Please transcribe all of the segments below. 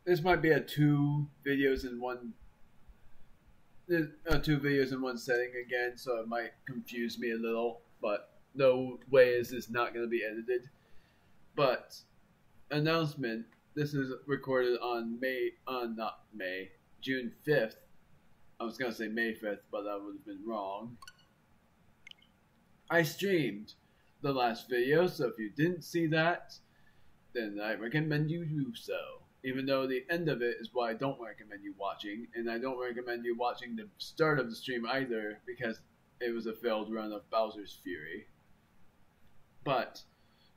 This might be a two videos in one setting again, so it might confuse me a little, but no way is this not going to be edited. But announcement, this is recorded on June 5th. I was going to say May 5th, but that would have been wrong. I streamed the last video, so if you didn't see that, then I recommend you do so. Even though the end of it is what I don't recommend you watching, and I don't recommend you watching the start of the stream either, because it was a failed run of Bowser's Fury. But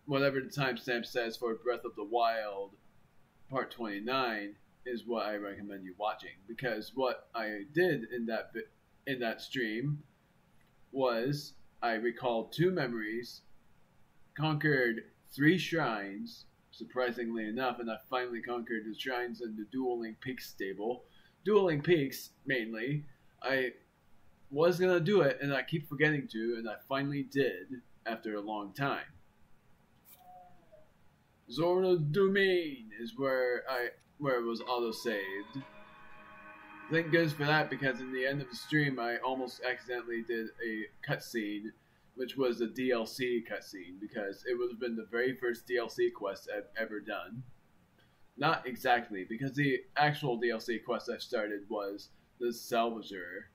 whatever the timestamp says for Breath of the Wild Part 29 is what I recommend you watching, because what I did in that stream was I recalled 2 memories, conquered 3 shrines, surprisingly enough, and I finally conquered the shrines in the Dueling Peaks stable. Dueling Peaks, mainly. I was gonna do it, and I keep forgetting to, and I finally did after a long time. Zora's Domain is where it was auto-saved. Thank goodness for that, because in the end of the stream, I almost accidentally did a cutscene, which was a DLC cutscene, because it would have been the very first DLC quest I've ever done. Not exactly, because the actual DLC quest I started was the Salvager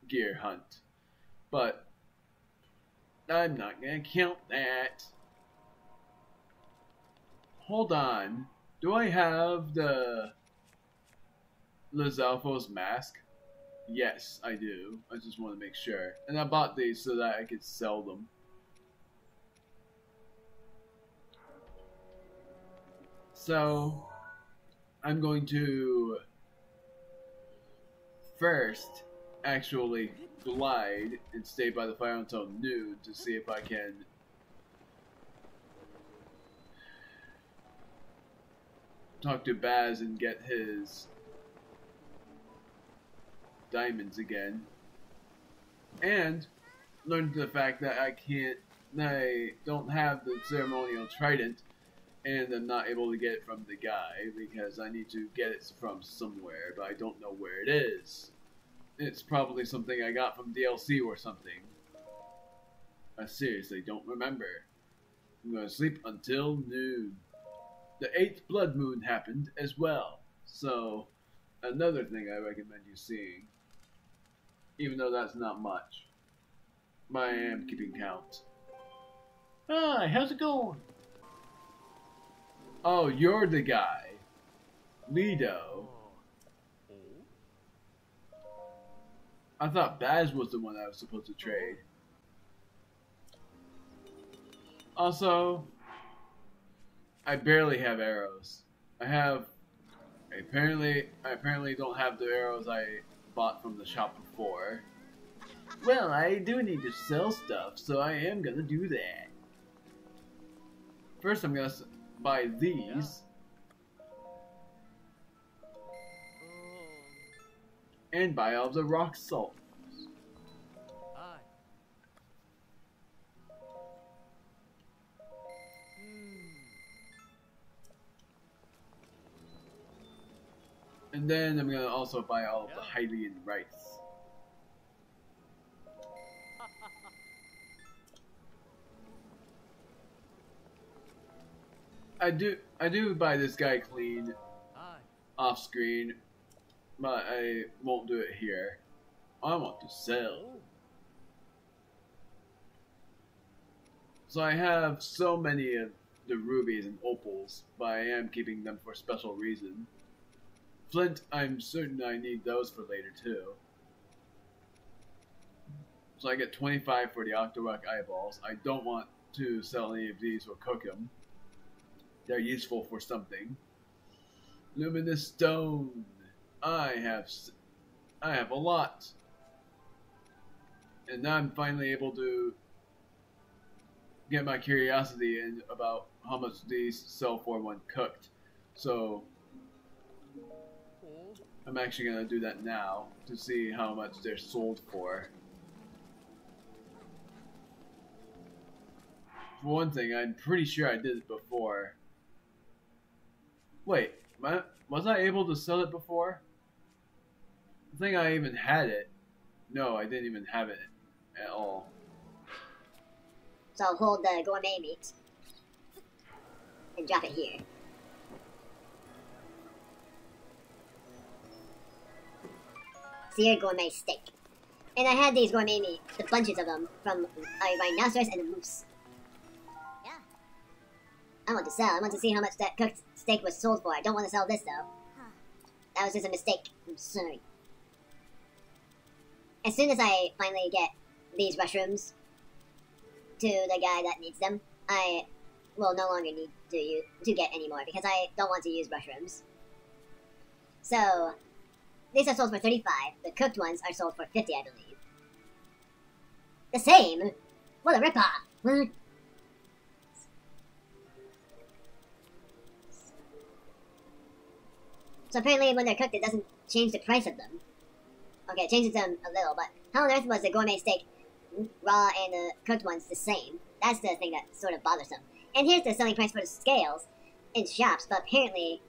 gear hunt. But I'm not going to count that. Hold on. Do I have the Lizalfo's mask? Yes, I do. I just want to make sure. And I bought these so that I could sell them. So, I'm going to first actually glide and stay by the fire until noon to see if I can talk to Baz and get his diamonds again, and learn the fact that I don't have the ceremonial trident, and I'm not able to get it from the guy because I need to get it from somewhere, but I don't know where it is. It's probably something I got from DLC or something. I seriously don't remember. I'm gonna sleep until noon. The 8th blood moon happened as well, so another thing I recommend you seeing. Even though that's not much. But I am keeping count. Hi, how's it going? Oh, you're the guy. Lido. I thought Baz was the one I was supposed to trade. Also, I barely have arrows. I apparently don't have the arrows I bought from the shop before. Well, I do need to sell stuff, so I am gonna do that. First, I'm gonna buy these. And buy all the rock salt. And then I'm gonna also buy all of the Hylian rice. I do buy this guy clean off screen, but I won't do it here. I want to sell. So I have so many of the rubies and opals, but I am keeping them for special reason. Flint, I'm certain I need those for later too. So I get 25 for the Octorok eyeballs. I don't want to sell any of these or cook them. They're useful for something. Luminous stone. I have a lot. And now I'm finally able to get my curiosity in about how much these sell for when cooked. So I'm actually going to do that now to see how much they're sold for. For one thing, I'm pretty sure I did it before. Wait, Was I able to sell it before? I think I even had it. No, I didn't even have it at all. So I'll hold the gourmet meat and drop it here. Seared gourmet steak. And I had these gourmet meat, the bunches of them, from a rhinoceros and a moose. Yeah. I want to sell. I want to see how much that cooked steak was sold for. I don't want to sell this, though. Huh. That was just a mistake. I'm sorry. As soon as I finally get these mushrooms to the guy that needs them, I will no longer need to get any more, because I don't want to use mushrooms. So, these are sold for 35. The cooked ones are sold for 50, I believe. The same? What a ripoff! So apparently when they're cooked, it doesn't change the price of them. Okay, it changes them a little, but how on earth was the gourmet steak raw and the cooked ones the same? That's the thing that's sort of bothersome. And here's the selling price for the scales in shops, but apparently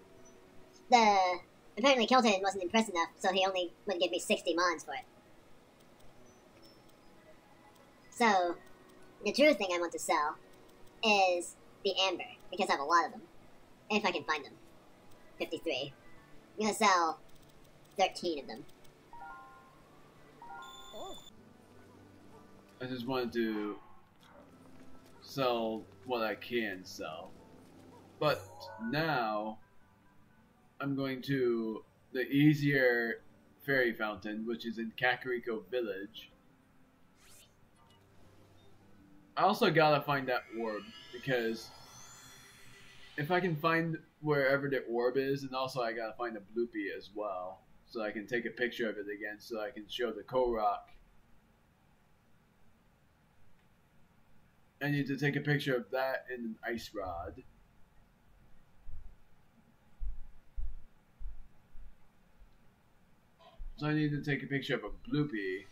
Kilton wasn't impressed enough, so he only would give me 60 mons for it. So, the true thing I want to sell is the amber, because I have a lot of them. If I can find them. 53. I'm gonna sell 13 of them. I just wanted to sell what I can sell. But now, I'm going to the easier fairy fountain, which is in Kakariko Village. I also gotta find that orb, because if I can find wherever the orb is, and also I gotta find a bloopy as well, so I can take a picture of it again, so I can show the Korok. I need to take a picture of that and an ice rod. So I need to take a picture of a bloopy.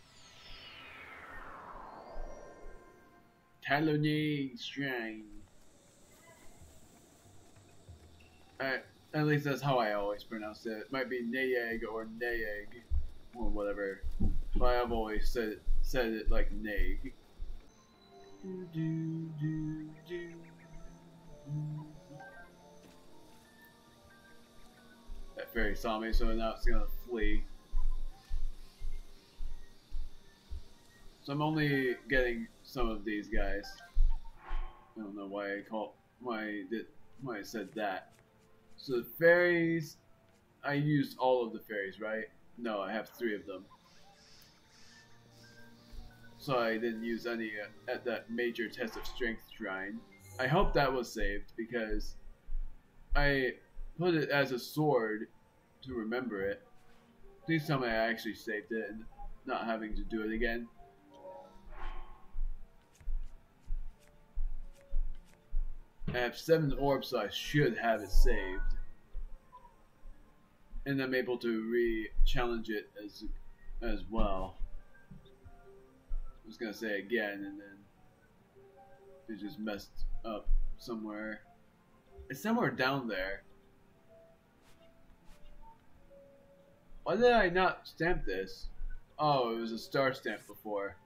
Talonade Shrine. At least that's how I always pronounce it. It might be Nayeg or Nayeg or whatever, but I've always said it like Nag. That fairy saw me, so now it's gonna flee. So I'm only getting some of these guys. I don't know why I said that. So the fairies, I used all of the fairies, right? No, I have 3 of them. So I didn't use any at that major test of strength shrine. I hope that was saved, because I put it as a sword to remember it. Please tell me I actually saved it and not having to do it again. I have 7 orbs, so I should have it saved. And I'm able to re-challenge it as well. I was gonna say again, and then it just messed up somewhere. It's somewhere down there. Why did I not stamp this? Oh, it was a star stamp before.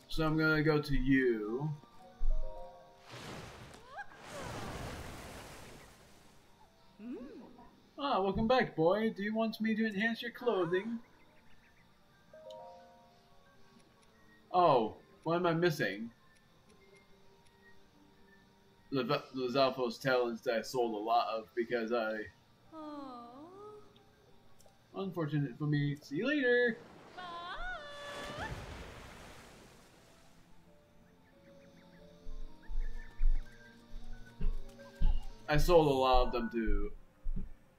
So I'm gonna go to you. Ah, welcome back, boy. Do you want me to enhance your clothing? Oh, what am I missing? Lizalfo's talents that I sold a lot of because I... Aww. Unfortunate for me. See you later! Bye. I sold a lot of them to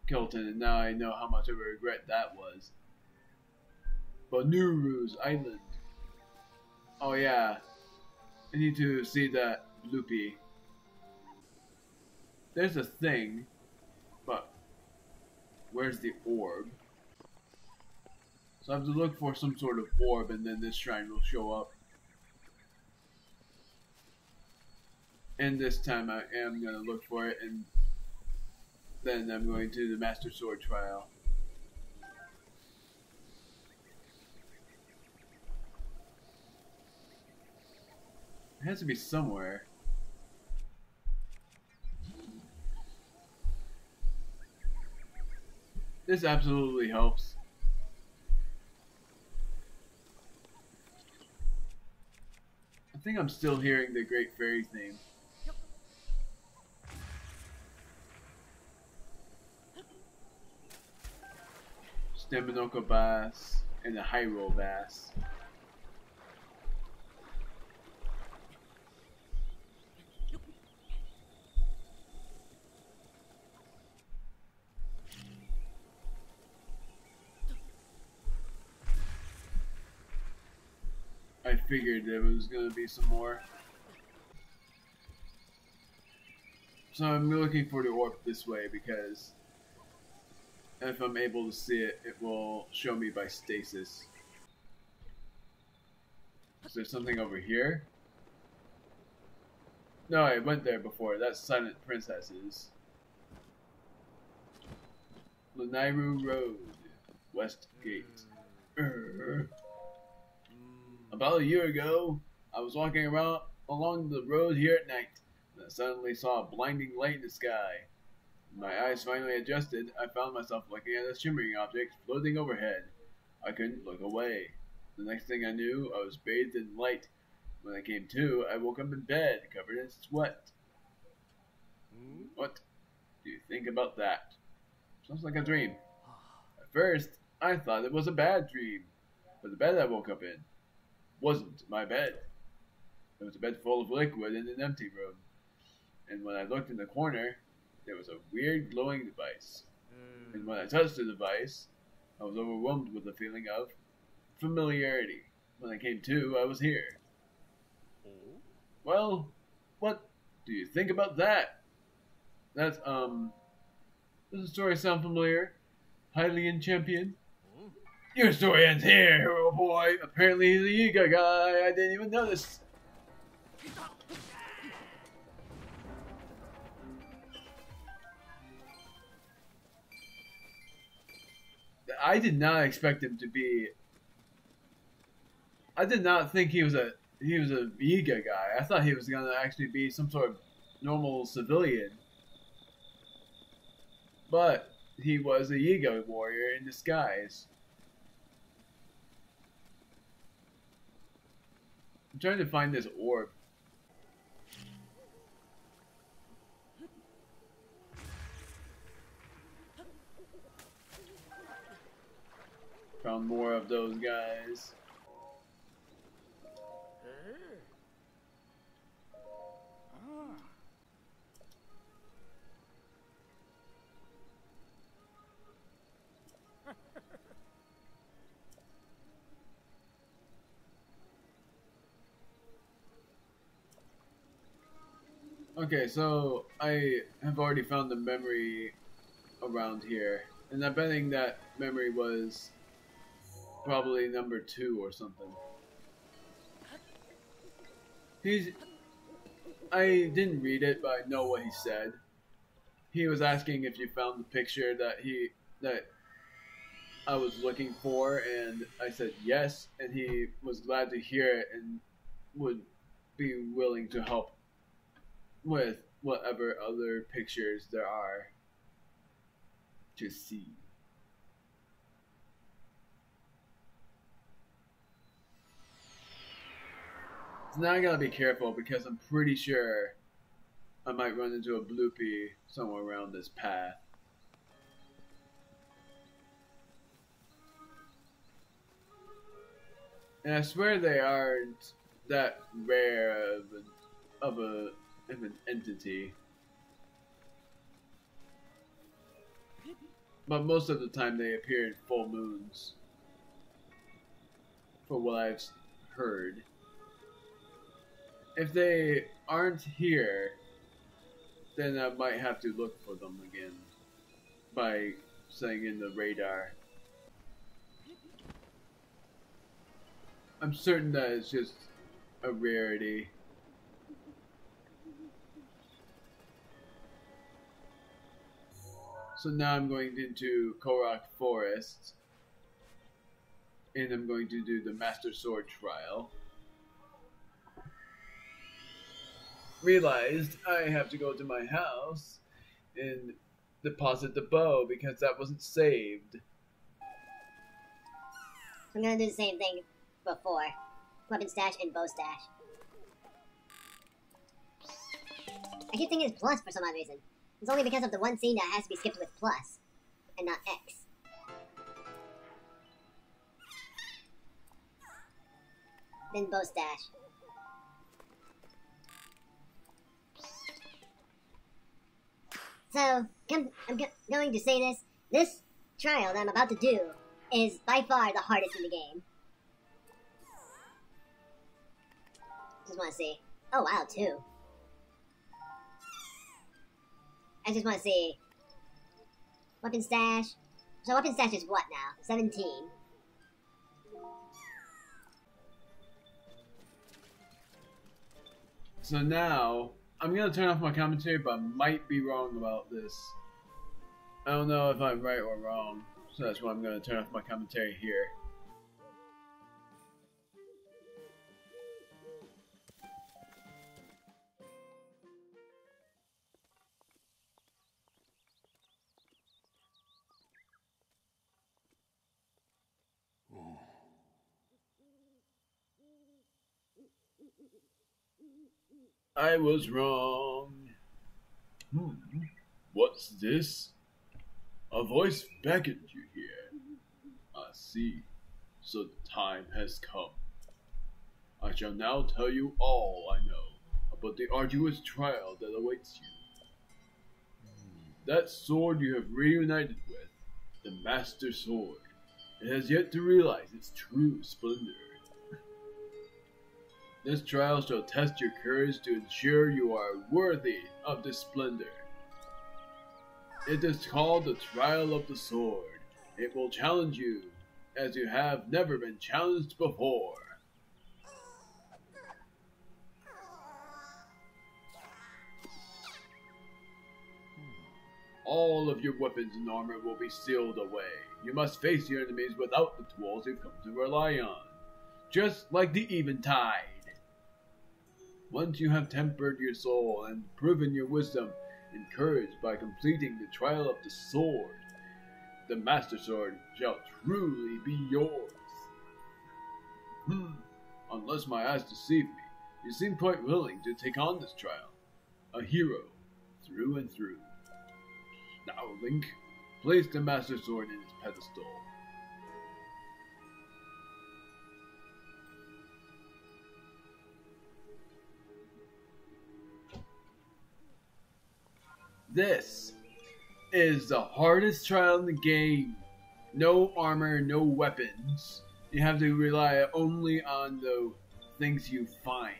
Kilton, and now I know how much of a regret that was. Banuru's Island. Oh yeah, I need to see that bloopy. There's a thing, but where's the orb? So I have to look for some sort of orb, and then this shrine will show up. And this time I am going to look for it, and then I'm going to the Master Sword trial. It has to be somewhere. This absolutely helps. I think I'm still hearing the Great Fairy theme. Staminoka Bass and a Hyrule Bass. I figured there was going to be some more. So I'm looking for the orb this way because if I'm able to see it, it will show me by stasis. Is there something over here? No, I went there before. That's Silent Princesses. Lanairu Road, West Gate. About a year ago, I was walking around along the road here at night, and I suddenly saw a blinding light in the sky. When my eyes finally adjusted, I found myself looking at a shimmering object floating overhead. I couldn't look away. The next thing I knew, I was bathed in light. When I came to, I woke up in bed, covered in sweat. What do you think about that? Sounds like a dream. At first, I thought it was a bad dream, but the bed I woke up in wasn't my bed. It was a bed full of liquid in an empty room, and when I looked in the corner, there was a weird glowing device. And when I touched the device, I was overwhelmed with a feeling of familiarity. When I came to, I was here. Well, what do you think about that? That's, does the story sound familiar? Hylian Champion? Your story ends here, hero boy. Apparently he's a Yiga guy. I didn't even notice. I did not expect him to be. I did not think he was a Yiga guy. I thought he was gonna actually be some sort of normal civilian. But he was a Yiga warrior in disguise. I'm trying to find this orb. Found more of those guys. Okay, so I have already found the memory around here, and I'm betting that memory was probably number 2 or something. I didn't read it, but I know what he said. He was asking if you found the picture that I was looking for, and I said yes, and he was glad to hear it and would be willing to help with whatever other pictures there are to see. So now I gotta be careful because I'm pretty sure I might run into a bloopy somewhere around this path. And I swear they aren't that rare of an entity. But most of the time they appear in full moons. For what I've heard. If they aren't here, then I might have to look for them again. By setting in the radar. I'm certain that it's just a rarity. So now I'm going into Korok Forest, and I'm going to do the Master Sword trial. Realized I have to go to my house and deposit the bow because that wasn't saved. I'm gonna do the same thing before. Weapon stash and bow stash. I keep thinking it's plus for some odd reason. It's only because of the one scene that has to be skipped with plus, and not X. Then bow stash. So, I'm going to say this. This trial that I'm about to do is by far the hardest in the game. Just want to see. Oh wow, 2. I just want to see. Weapon stash. So weapon stash is what now? 17. So now, I'm going to turn off my commentary, but I might be wrong about this. I don't know if I'm right or wrong, so that's why I'm going to turn off my commentary here. I was wrong. What's this? A voice beckoned you here. I see. So the time has come. I shall now tell you all I know about the arduous trial that awaits you. That sword you have reunited with, the Master Sword, it has yet to realize its true splendor. This trial shall test your courage to ensure you are worthy of this splendor. It is called the Trial of the Sword. It will challenge you as you have never been challenged before. All of your weapons and armor will be sealed away. You must face your enemies without the tools you've come to rely on, just like the Eventide. Once you have tempered your soul and proven your wisdom and courage by completing the trial of the sword, the Master Sword shall truly be yours. Unless my eyes deceive me, you seem quite willing to take on this trial. A hero, through and through. Now, Link, place the Master Sword in its pedestal. This is the hardest trial in the game. No armor, no weapons. You have to rely only on the things you find.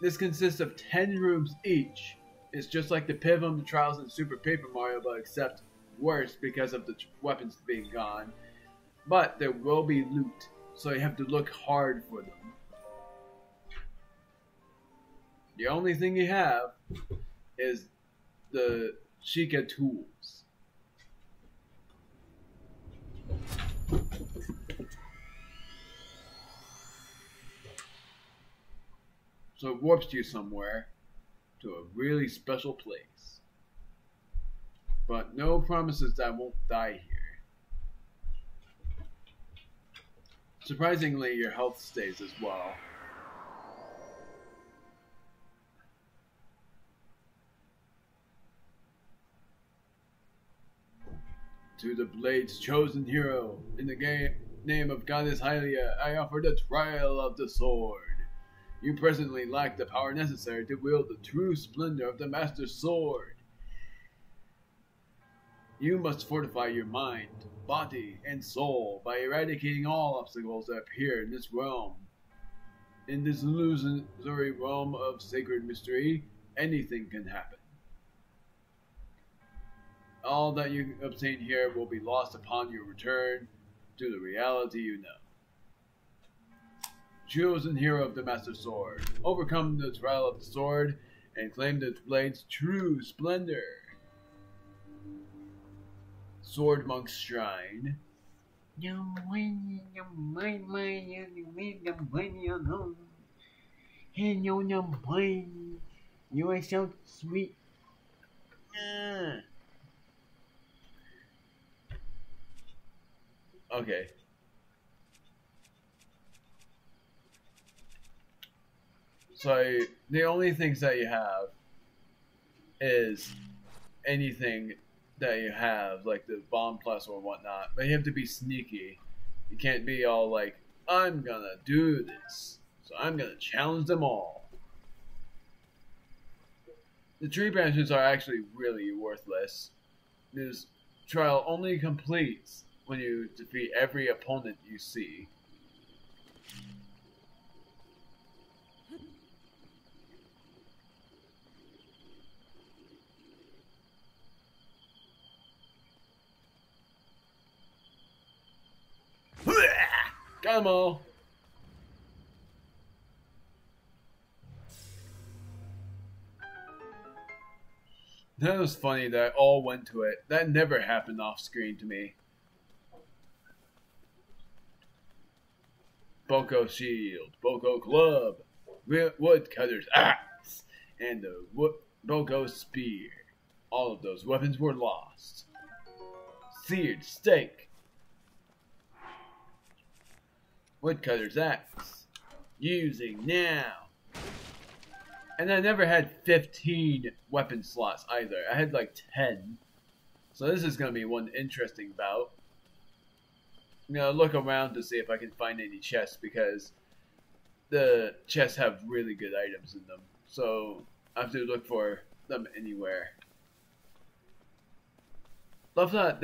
This consists of 10 rooms each. It's just like the Piv trials in Super Paper Mario, but except worse because of the weapons being gone. But there will be loot, so you have to look hard for them. The only thing you have is the Sheikah tools. So it warps you somewhere to a really special place. But no promises that I won't die here. Surprisingly, your health stays as well. To the Blade's chosen hero, in the name of Goddess Hylia, I offer the trial of the sword. You presently lack the power necessary to wield the true splendor of the Master Sword. You must fortify your mind, body, and soul by eradicating all obstacles that appear in this realm. In this illusory realm of sacred mystery, anything can happen. All that you obtain here will be lost upon your return to the reality you know. Chosen hero of the Master Sword, overcome the trial of the sword and claim the blade's true splendor. Sword Monk's Shrine. You are so sweet. Okay. So the only things that you have is anything that you have, like the bomb plus or whatnot. But you have to be sneaky. You can't be all like, I'm gonna do this, so I'm gonna challenge them all. The tree branches are actually really worthless. This trial only completes when you defeat every opponent you see. Got 'em all. That was funny that I all went to it. That never happened off screen to me. Boko Shield, Boko Club, Woodcutter's Axe, and the Boko Spear. All of those weapons were lost. Seared Steak, Woodcutter's Axe, using now. And I never had 15 weapon slots either. I had like 10. So this is going to be one interesting bout. I'm going to look around to see if I can find any chests, because the chests have really good items in them. So I have to look for them anywhere. Love that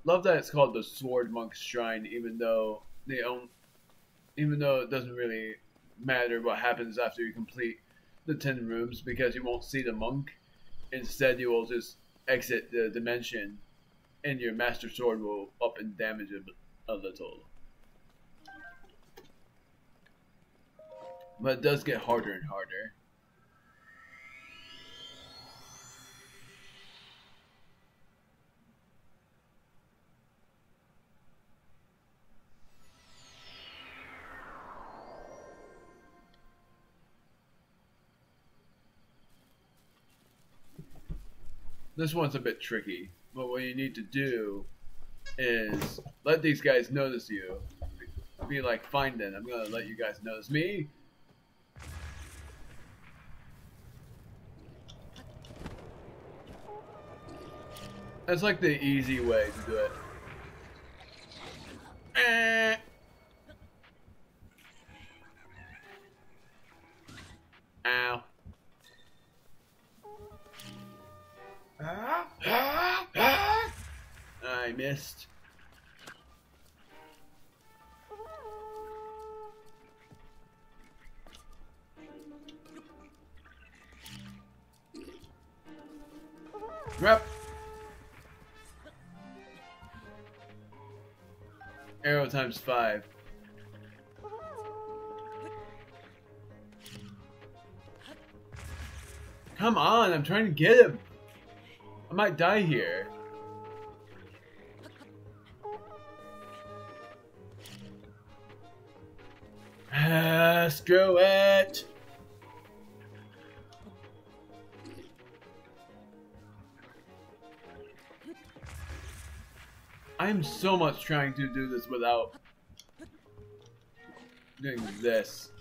it's called the Sword Monk's Shrine, even though it doesn't really matter what happens after you complete the 10 rooms, because you won't see the monk. Instead, you will just exit the dimension and your master sword will up in damage a little. But it does get harder and harder. This one's a bit tricky, but what you need to do is let these guys notice you. Be like, fine then, I'm gonna let you guys notice me. That's like the easy way to do it. Ow. I missed. Grab. Arrow times 5. Come on, I'm trying to get him. I might die here. Screw it. I'm so much trying to do this without doing this.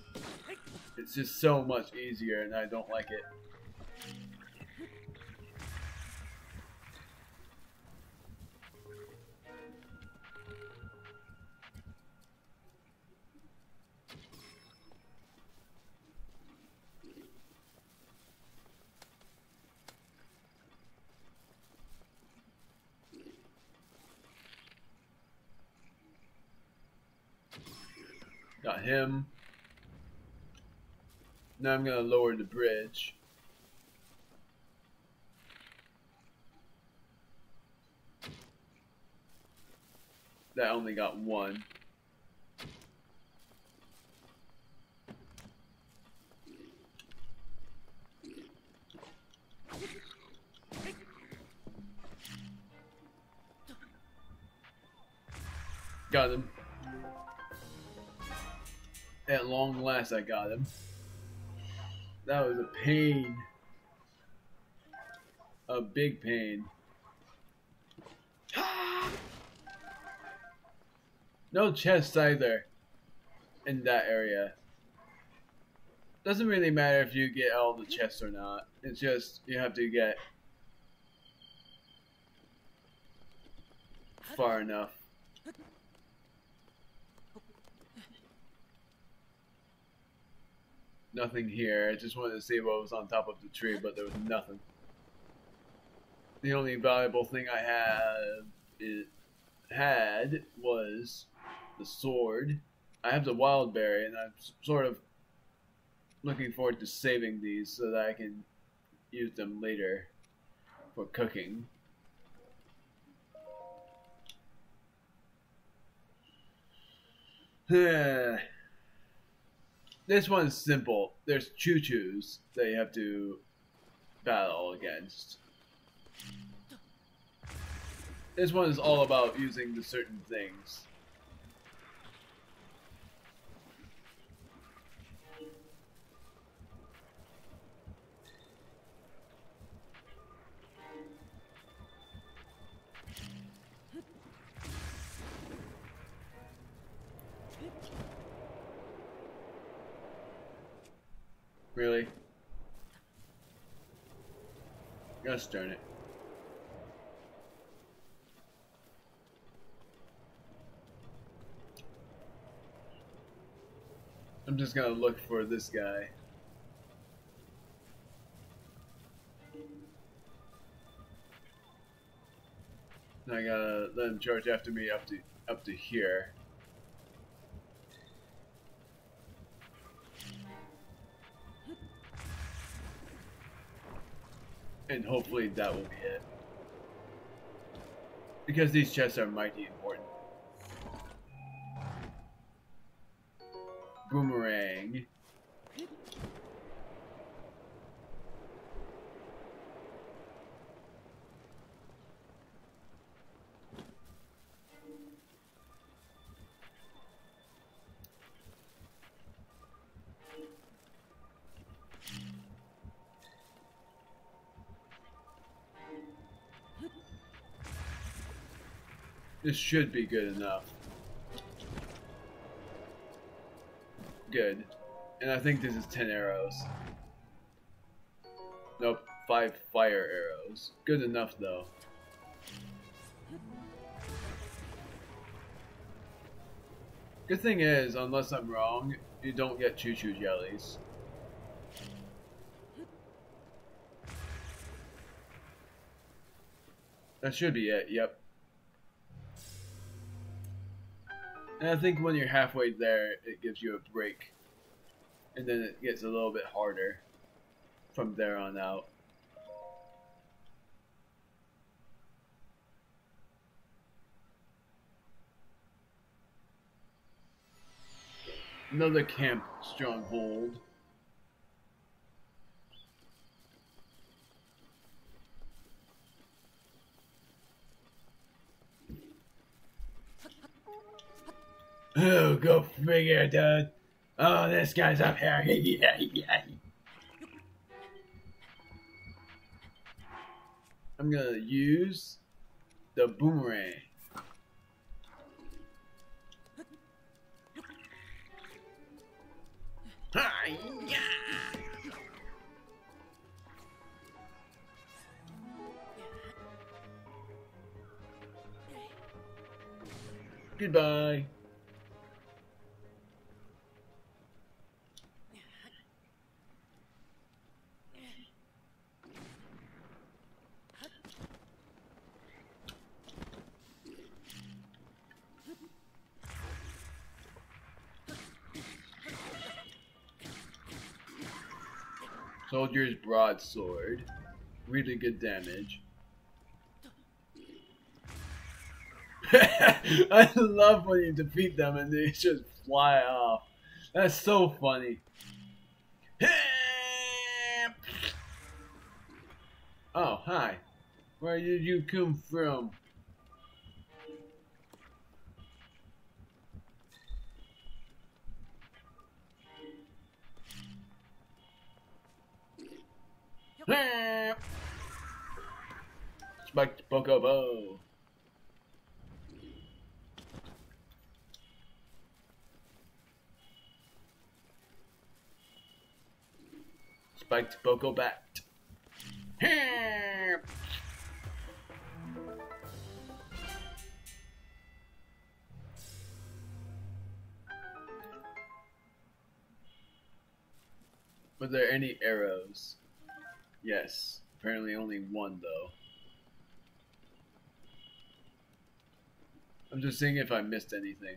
It's just so much easier and I don't like it. Got him. Now I'm gonna lower the bridge. That only got one. Got him. At long last, I got him. That was a pain. A big pain. No chests either in that area. Doesn't really matter if you get all the chests or not. It's just you have to get far enough. Nothing here. I just wanted to see what was on top of the tree, but there was nothing. The only valuable thing I had was the sword. I have the wild berry, and I'm sort of looking forward to saving these so that I can use them later for cooking. This one's simple. There's choo-choos that you have to battle against. This one is all about using the certain things. Really? Gosh darn it. I'm just gonna look for this guy. I gotta let him charge after me up to here. And hopefully that will be it. Because these chests are mighty important. Boomerang. This should be good enough. Good. And I think this is 10 arrows. Nope, 5 fire arrows. Good enough though. Good thing is, unless I'm wrong, you don't get choo-choo jellies. That should be it, yep. And I think when you're halfway there, it gives you a break. And then it gets a little bit harder from there on out. Another camp stronghold. Oh, go figure, dude. Oh, this guy's up here. I'm gonna use the boomerang. Hi-ya! Goodbye. Soldier's broadsword. Really good damage. I love when you defeat them and they just fly off. That's so funny. Oh, hi. Where did you come from? Spiked Bokobo. Spiked Boko Bat. Were there any arrows? Yes. Apparently only one, though. I'm just seeing if I missed anything.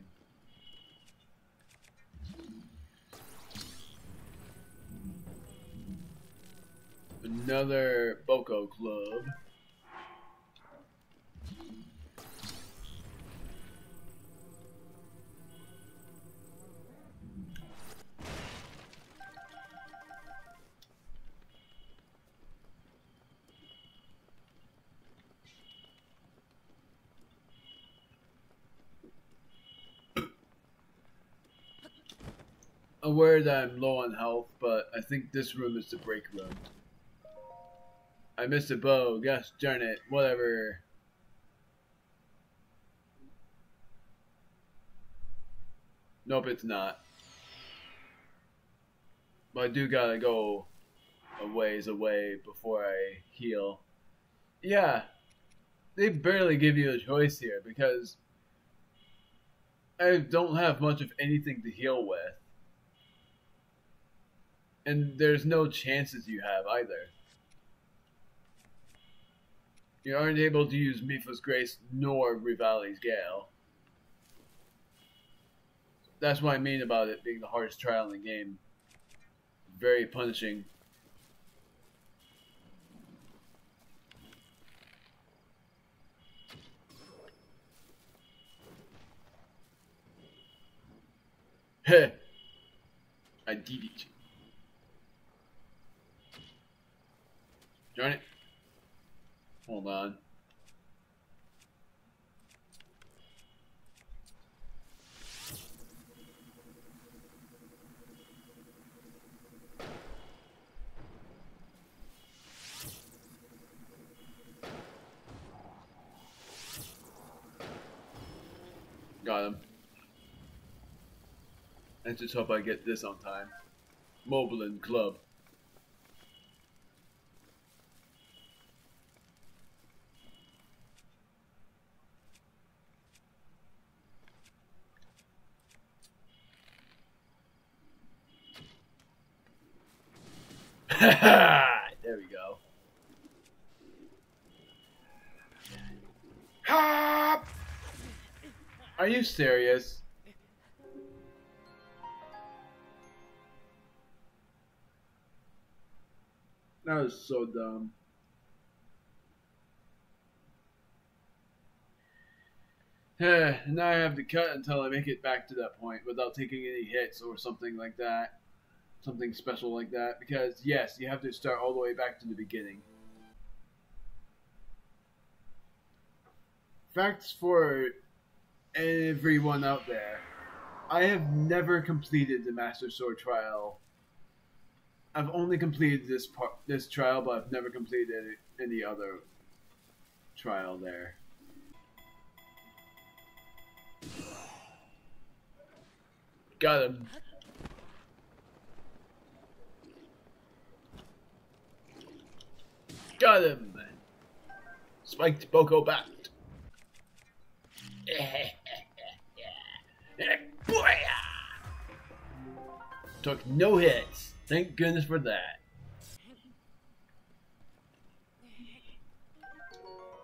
Another Boko Club. Aware that I'm low on health, but I think this room is the break room. I missed a bow. Gosh darn it. Whatever. Nope, it's not. But I do gotta go a ways away before I heal. Yeah, they barely give you a choice here because I don't have much of anything to heal with. And there's no chances you have either. You aren't able to use Mifa's Grace nor Rivali's Gale. That's what I mean about it being the hardest trial in the game. Very punishing. Heh! I did it. Darn it. Hold on. Got him. I just hope I get this on time. Moblin Club. There we go. Hop! Are you serious? That was so dumb. Now I have to cut until I make it back to that point without taking any hits or something like that. Something special like that. Because, yes, you have to start all the way back to the beginning. Facts for everyone out there. I have never completed the Master Sword trial. I've only completed this trial, but I've never completed any other trial there. Got him. Got him. Spiked Boko Bat. Took no hits. Thank goodness for that.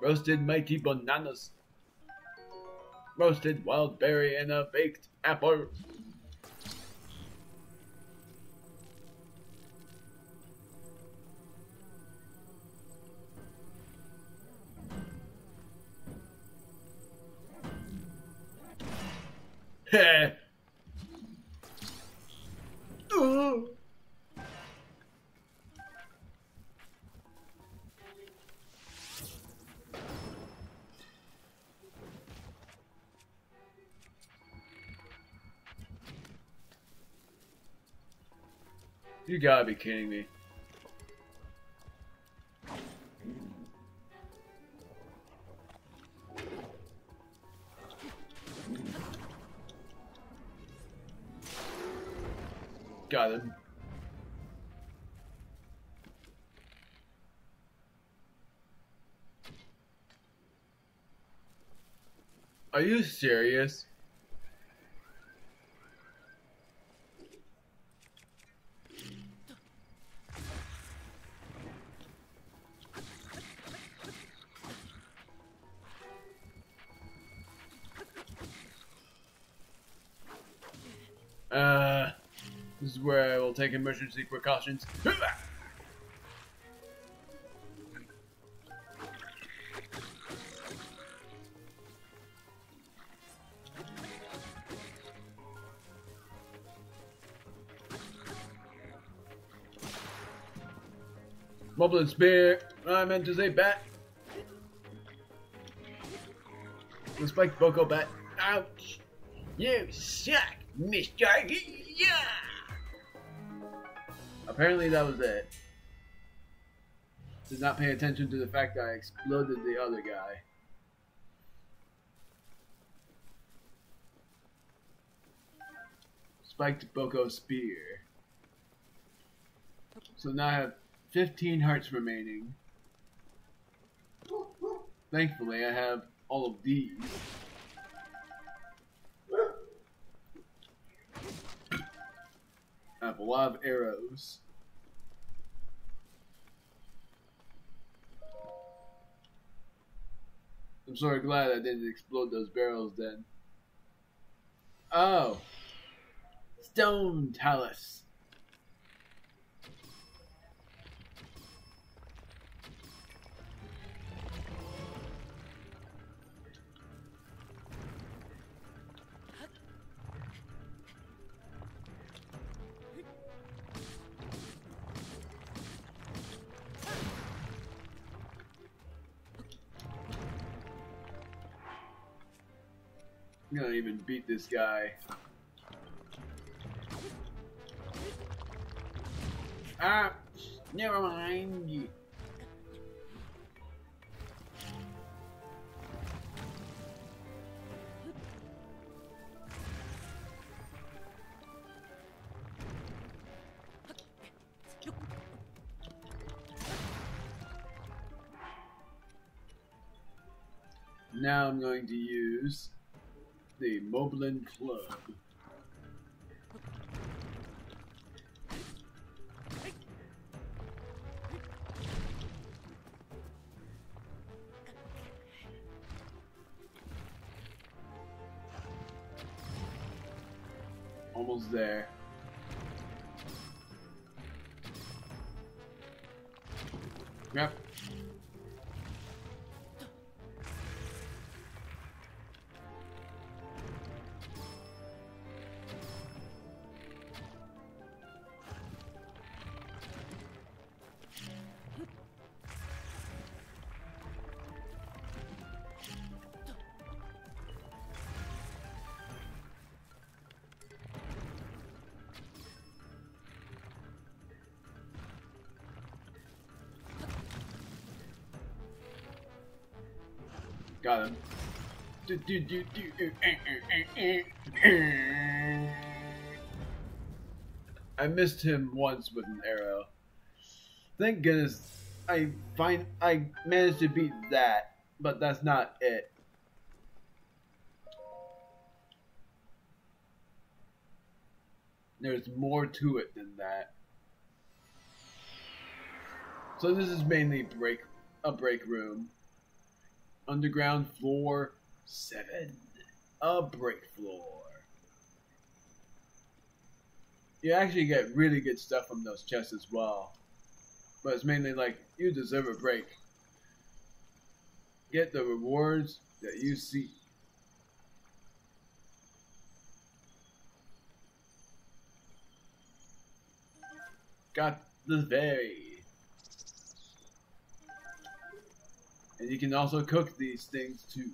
Roasted mighty bananas. Roasted wild berry and a baked apple. Heh. Ooh. You gotta be kidding me. Got him. Are you serious? This is where I will take emergency precautions. Moblin spear. I meant to say bat. The spiked Boko bat. Ouch! You suck, Mister. Yeah. Apparently that was it. Did not pay attention to the fact that I exploded the other guy. Spiked Boko spear. So now I have 15 hearts remaining. Thankfully, I have all of these. I have a lot of arrows. I'm sort of glad I didn't explode those barrels then. Oh! Stone Talus. I'm gonna even beat this guy. Ah! Never mind. Now I'm going to use the Moblin Club. Almost there. Yep. Got him. I missed him once with an arrow. Thank goodness I managed to beat that, but that's not it. There's more to it than that. So this is mainly a break room. Underground floor 7. A break floor. You actually get really good stuff from those chests as well. But it's mainly like, you deserve a break. Get the rewards that you see. Got the berry. And you can also cook these things too.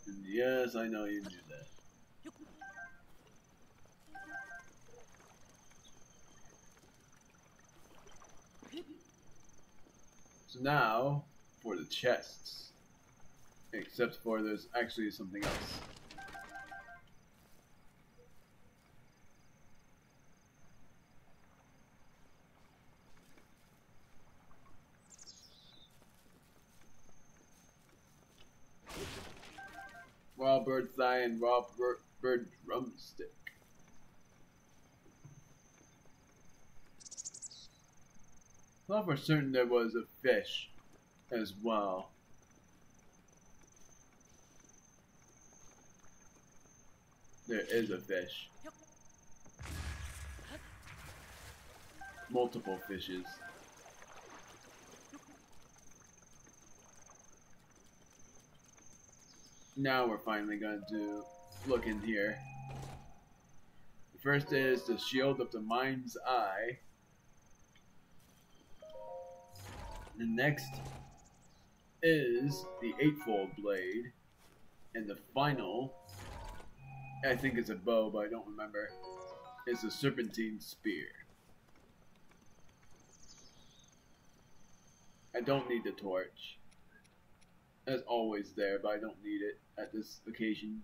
And yes, I know you knew that. So now, for the chests. Except for there's actually something else. Raw bird thigh and raw bird drumstick. I thought for certain there was a fish as well. There is a fish. Multiple fishes. Now we're finally going to look in here. The first is the Shield of the Mind's Eye. The next is the Eightfold Blade. And the final, I think it's a bow, but I don't remember, is the Serpentine Spear. I don't need the torch. That's always there, but I don't need it at this occasion.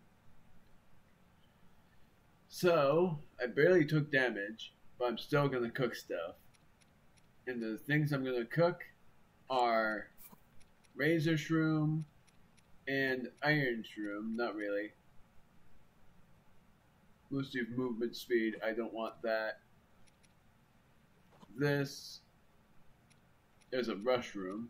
So, I barely took damage, but I'm still gonna cook stuff. And the things I'm gonna cook are Razor Shroom and Iron Shroom. Not really. Boost your movement speed, I don't want that. This is a Rushroom.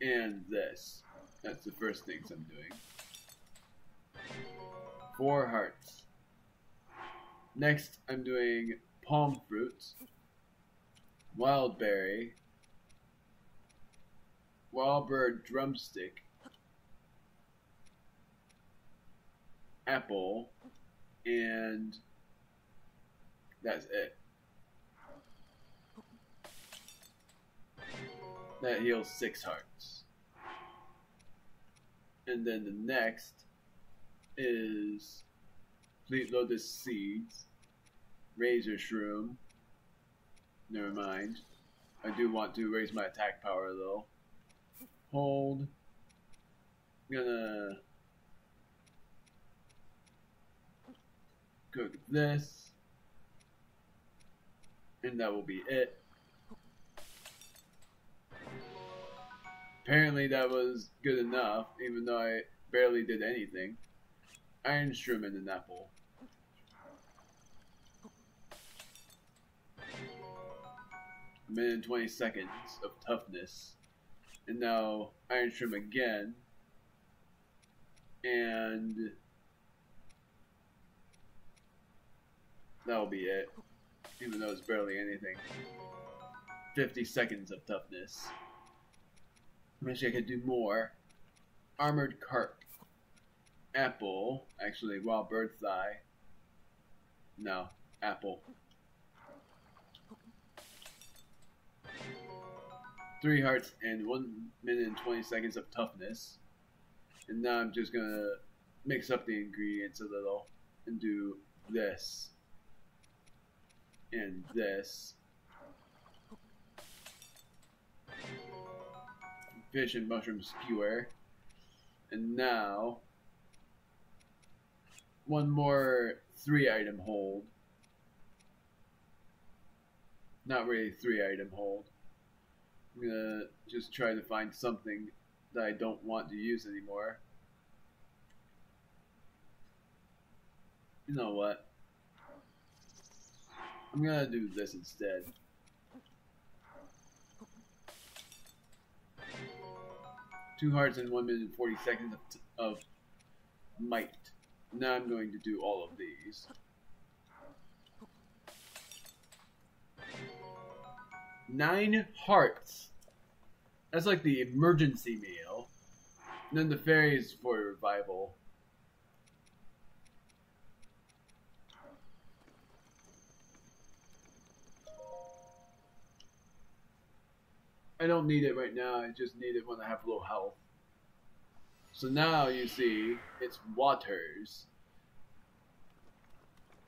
And this. That's the first things I'm doing. 4 hearts. Next, I'm doing palm fruits, wild berry, wild bird drumstick, apple, and that's it. That heals 6 hearts. And then the next is Fleet Lotus Seeds, Razor Shroom. Never mind. I do want to raise my attack power though. Hold. I'm gonna cook this. And that will be it. Apparently that was good enough, even though I barely did anything. Iron Shroom and an apple. A minute and 20 seconds of toughness. And now Iron Shroom again. And that'll be it. Even though it's barely anything. 50 seconds of toughness. I wish I could do more. Armored Carp. Apple. Actually, raw bird thigh. No, apple. 3 hearts and 1 minute and 20 seconds of toughness. And now I'm just gonna mix up the ingredients a little and do this. And this. Fish and mushroom skewer. And now 1 more 3-item hold. Not really 3-item hold. I'm gonna just try to find something that I don't want to use anymore. You know what? I'm gonna do this instead. Two hearts and 1 minute and 40 seconds of might. Now I'm going to do all of these. 9 hearts. That's like the emergency meal. And then the fairies for revival. I don't need it right now, I just need it when I have low health. So now you see, it's waters.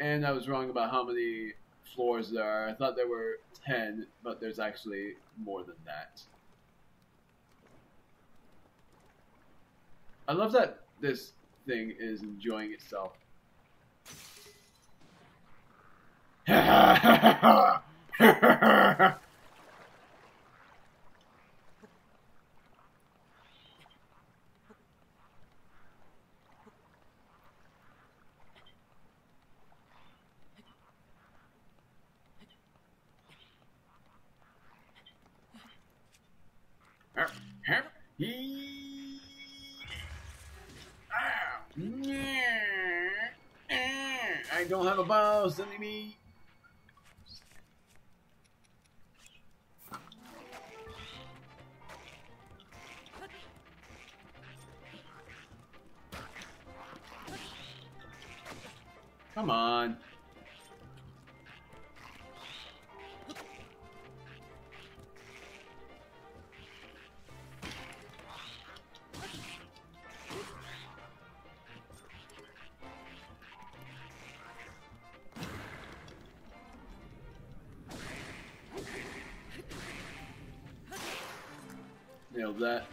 And I was wrong about how many floors there are. I thought there were 10, but there's actually more than that. I love that this thing is enjoying itself. I don't have a bow, silly me. Come on. Nailed that.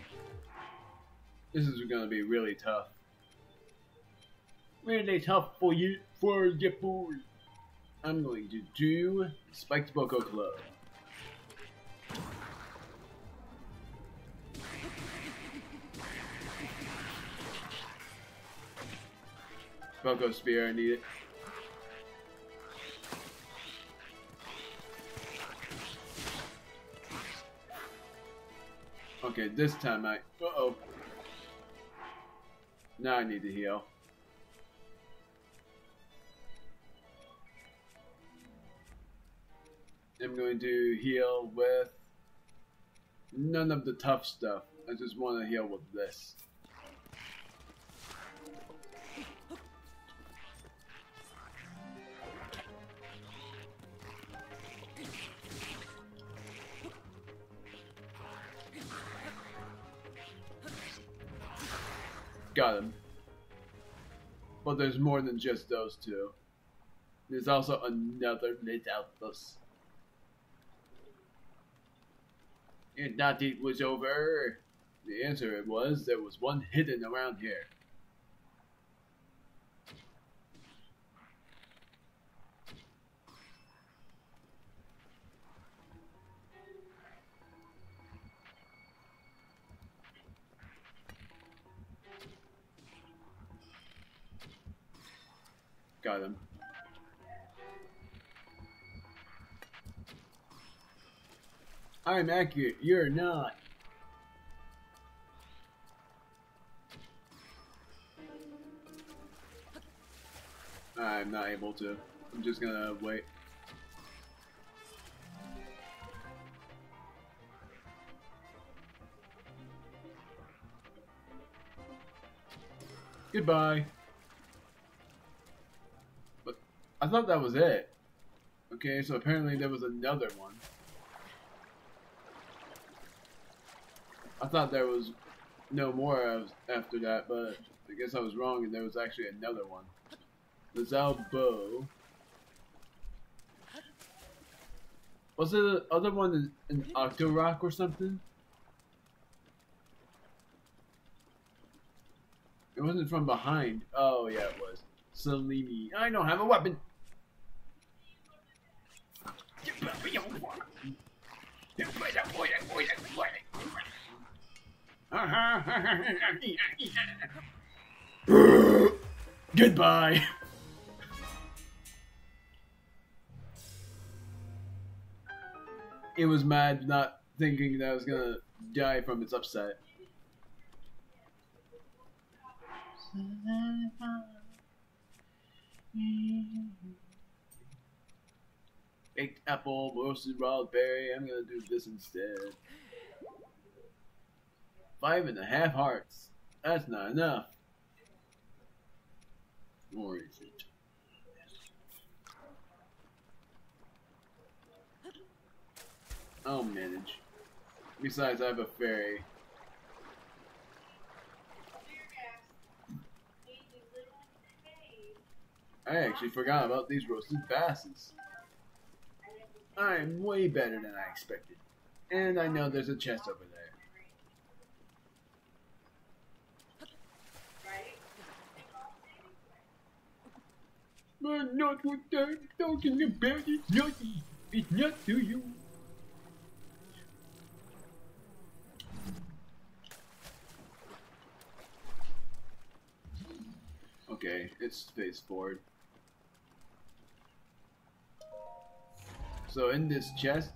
This is gonna be really tough. Really tough for you, boy. I'm going to do Spiked Boko Club. Boko Spear, I need it. Okay, this time uh-oh. Now I need to heal. I'm going to heal with none of the tough stuff. I just want to heal with this. Got him. But there's more than just those two. There's also another Medalthus. And that it was over. The answer was there was one hidden around here. Got him. I'm accurate, you're not. I'm not able to. I'm just gonna wait. Goodbye. But I thought that was it. Okay, so apparently there was another one. I thought there was no more after that, but I guess I was wrong and there was actually another one. The Zalbo. Was it the other one in Octorock or something? It wasn't from behind. Oh yeah, it was. Salimi. I don't have a weapon. Goodbye. It was mad, not thinking that I was gonna die from its upset. Baked apple, roasted wild berry. I'm gonna do this instead. 5.5 hearts. That's not enough. Or is it? I'll manage. Besides, I have a fairy. I actually forgot about these roasted basses. I'm way better than I expected. And I know there's a chest over there. You're not what I'm talking about. It's not. It's not to you. Okay, it's face forward. So in this chest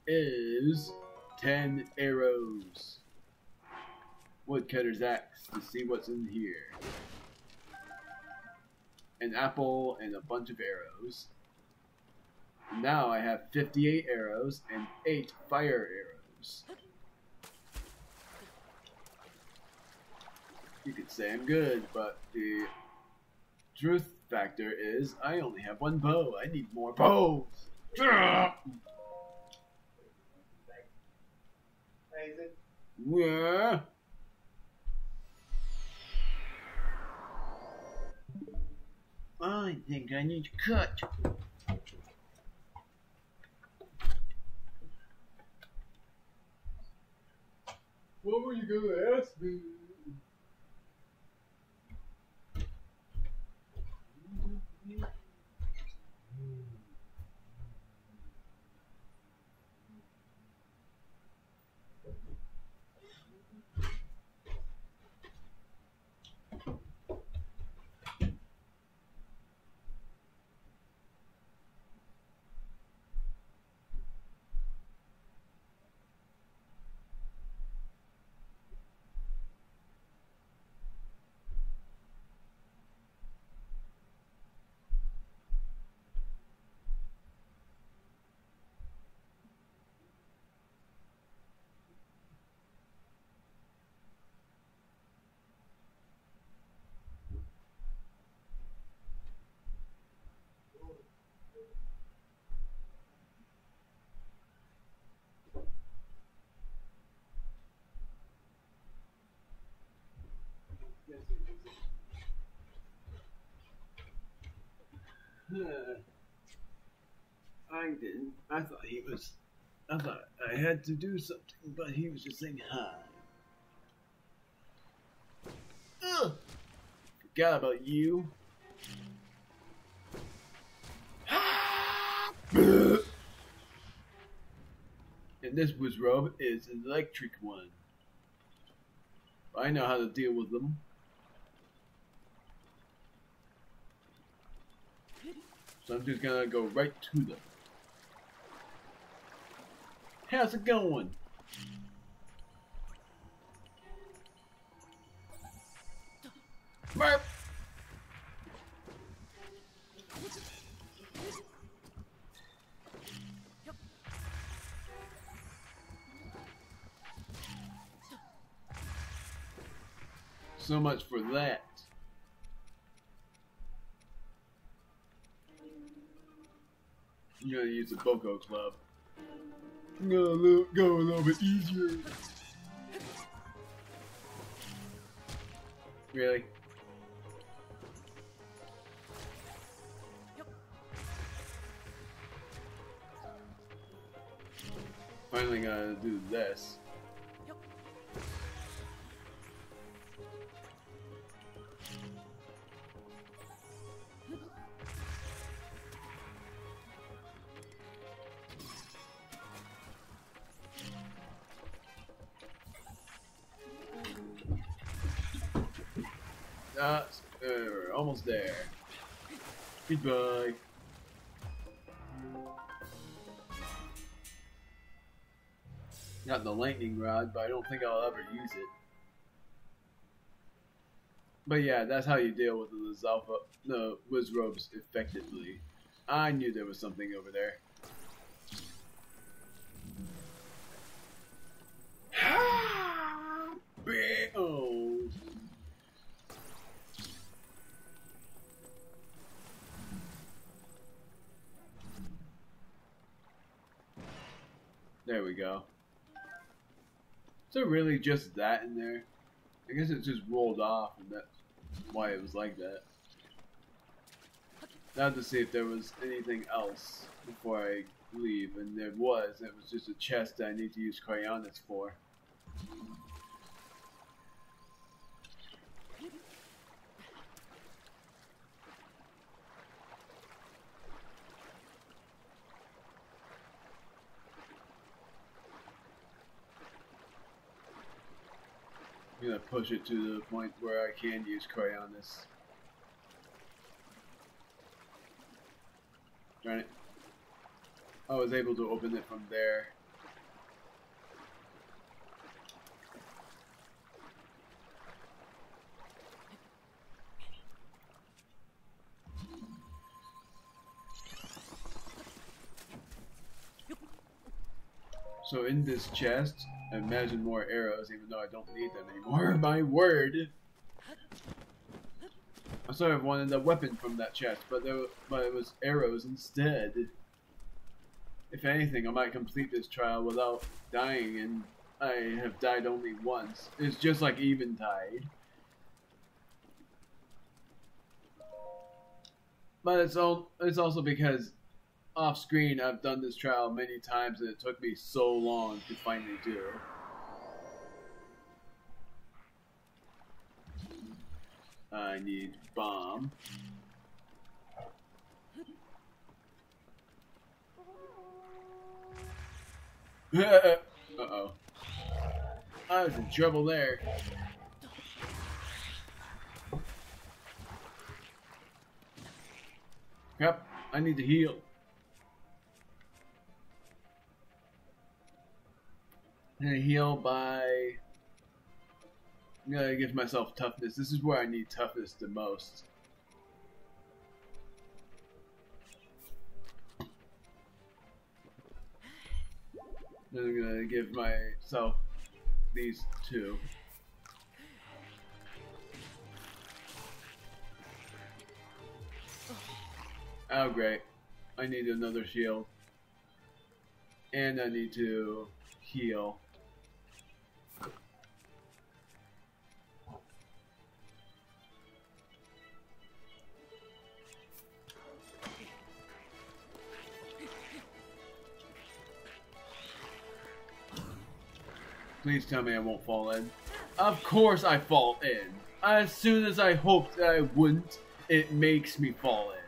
is 10 arrows. Woodcutter's axe to see what's in here. An apple and a bunch of arrows. Now I have 58 arrows and 8 fire arrows. You could say I'm good, but the truth factor is I only have 1 bow. I need more bows. Yeah. I think I need to cut. What were you gonna ask me? I didn't. I thought he was. I thought I had to do something, but he was just saying hi. Ugh! Forgot about you. And this witch robe is an electric one. I know how to deal with them. So I'm just gonna go right to them. How's it going? Burp! So much for that. I'm gonna use the Boko Club. I'm gonna go a little bit easier. Really? Finally gotta do this. We're almost there. Goodbye. Got the lightning rod, but I don't think I'll ever use it. But yeah, that's how you deal with the Wiz Robes effectively. I knew there was something over there. Oh. There we go. Is there really just that in there? I guess it just rolled off and that's why it was like that. I had to see if there was anything else before I leave, and there was. It was just a chest that I need to use crayonics for. gonna push it to the point where I can use Cryonis. Darn it. I was able to open it from there. So in this chest, I imagine more arrows, even though I don't need them anymore. My word! I sort of wanted a weapon from that chest, but it was arrows instead. If anything, I might complete this trial without dying, and I have died only once. It's just like Eventide. But it's also because off screen I've done this trial many times and it took me so long to finally do. I need bomb. Uh-oh. I was in trouble there. Crap, I need to heal. I'm gonna heal by... I'm gonna give myself toughness. This is where I need toughness the most. Then I'm gonna give myself these two. Oh great. I need another shield. And I need to heal. Please tell me I won't fall in. Of course I fall in. As soon as I hoped that I wouldn't, it makes me fall in.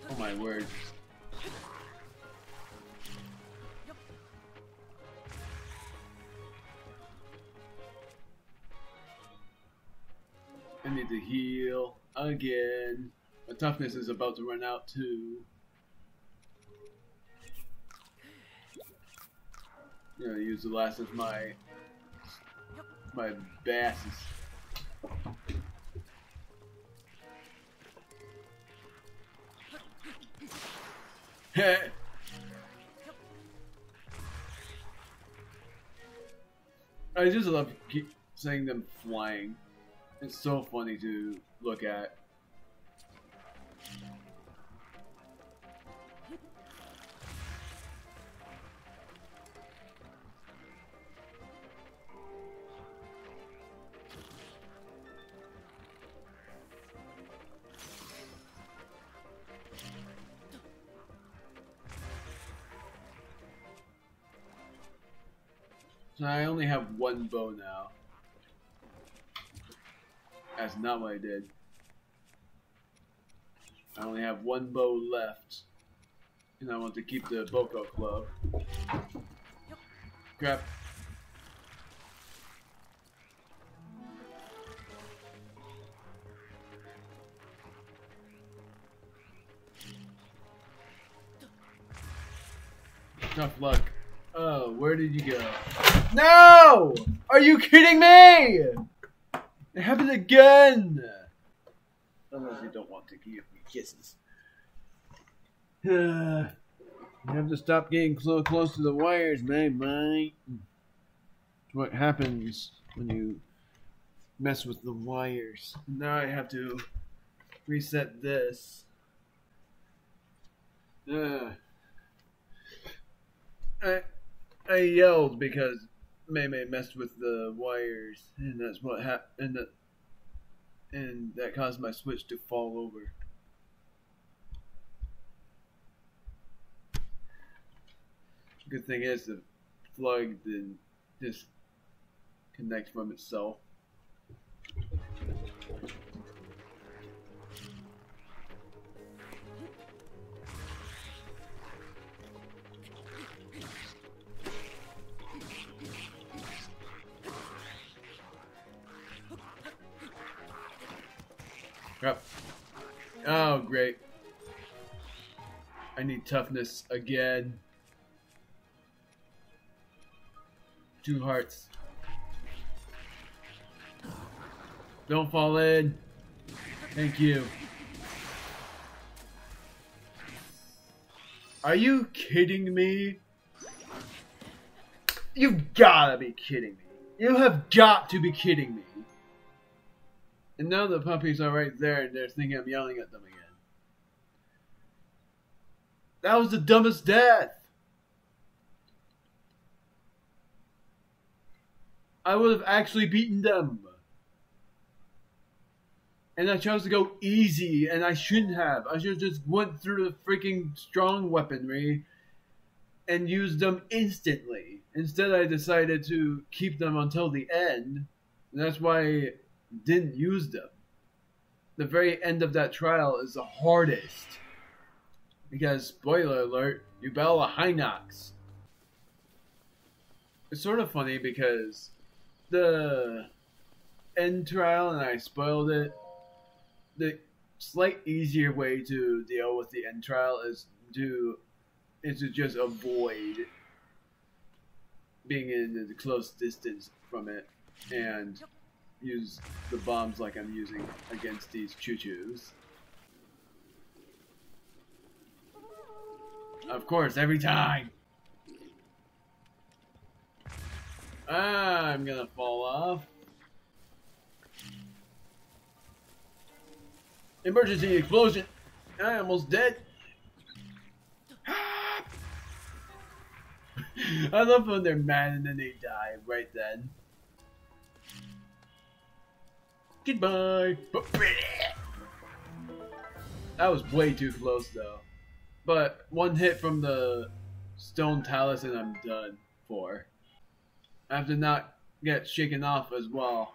Oh my word. I need to heal again. My toughness is about to run out too. I'm gonna use the last of my basses. I just love seeing them flying. It's so funny to look at. So I only have one bow now. That's not what I did. I only have one bow left. And I want to keep the Boko Club. Crap. Tough luck. Oh, where did you go? No! Are you kidding me? It happened again! Unless you don't want to give me kisses. You have to stop getting so close to the wires, mate. What happens when you mess with the wires. Now I have to reset this. I yelled because Mei messed with the wires, and that's what happened. And that caused my switch to fall over. Good thing is the plug didn't disconnect from itself. Crap. Oh, great. I need toughness again. 2 hearts. Don't fall in. Thank you. Are you kidding me? You've gotta be kidding me. You have got to be kidding me. And now the puppies are right there and they're thinking I'm yelling at them again. That was the dumbest death. I would have actually beaten them. And I chose to go easy, and I shouldn't have. I should have just went through the freaking strong weaponry and used them instantly. Instead, I decided to keep them until the end. And that's why I didn't use them. The very end of that trial is the hardest. Because, spoiler alert, you battle a Hinox. It's sort of funny because the end trial, and I spoiled it, the slight easier way to deal with the end trial is to just avoid being in the close distance from it and use the bombs like I'm using against these choo-choos. Of course, every time. I'm gonna fall off. Emergency explosion! I'm almost dead. I love when they're mad and then they die right then. Goodbye! That was way too close though. But one hit from the stone talus and I'm done for. I have to not get shaken off as well.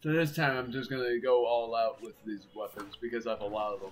So this time I'm just gonna go all out with these weapons because I have a lot of them.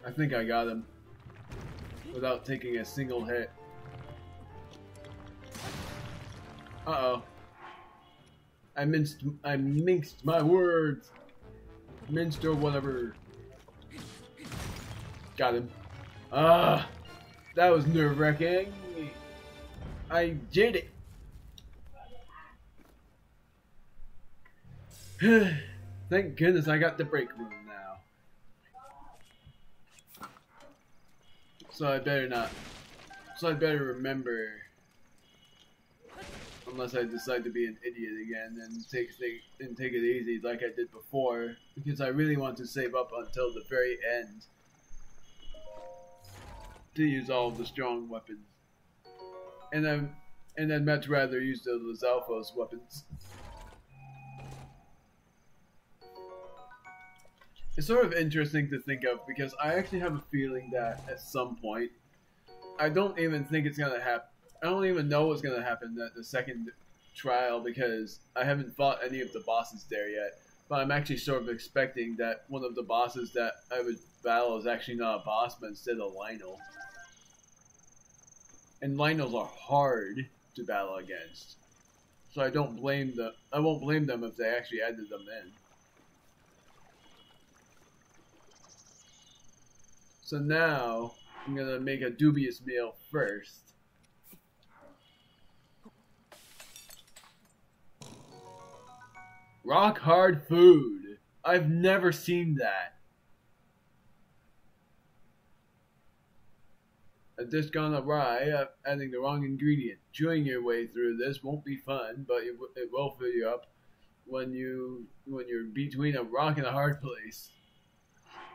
I think I got him without taking a single hit. Uh-oh. I minced my words. Minced or whatever. Got him. Ah, that was nerve-wracking. I did it. Thank goodness I got the break room now. So I better remember, unless I decide to be an idiot again and take it easy like I did before, because I really want to save up until the very end to use all of the strong weapons, and then much rather use the Lizalfo's weapons. It's sort of interesting to think of because I actually have a feeling that at some point I don't even think it's gonna happen. I don't even know what's gonna happen at the second trial because I haven't fought any of the bosses there yet. But I'm actually sort of expecting that one of the bosses that I would battle is actually not a boss, but instead a Lionel. And Lionels are hard to battle against. So I don't blame them. I won't blame them if they actually added them in. So now I'm gonna make a dubious meal first. Rock hard food. I've never seen that. I've just gone awry, adding the wrong ingredient. Chewing your way through this won't be fun, but it will fill you up when you're between a rock and a hard place.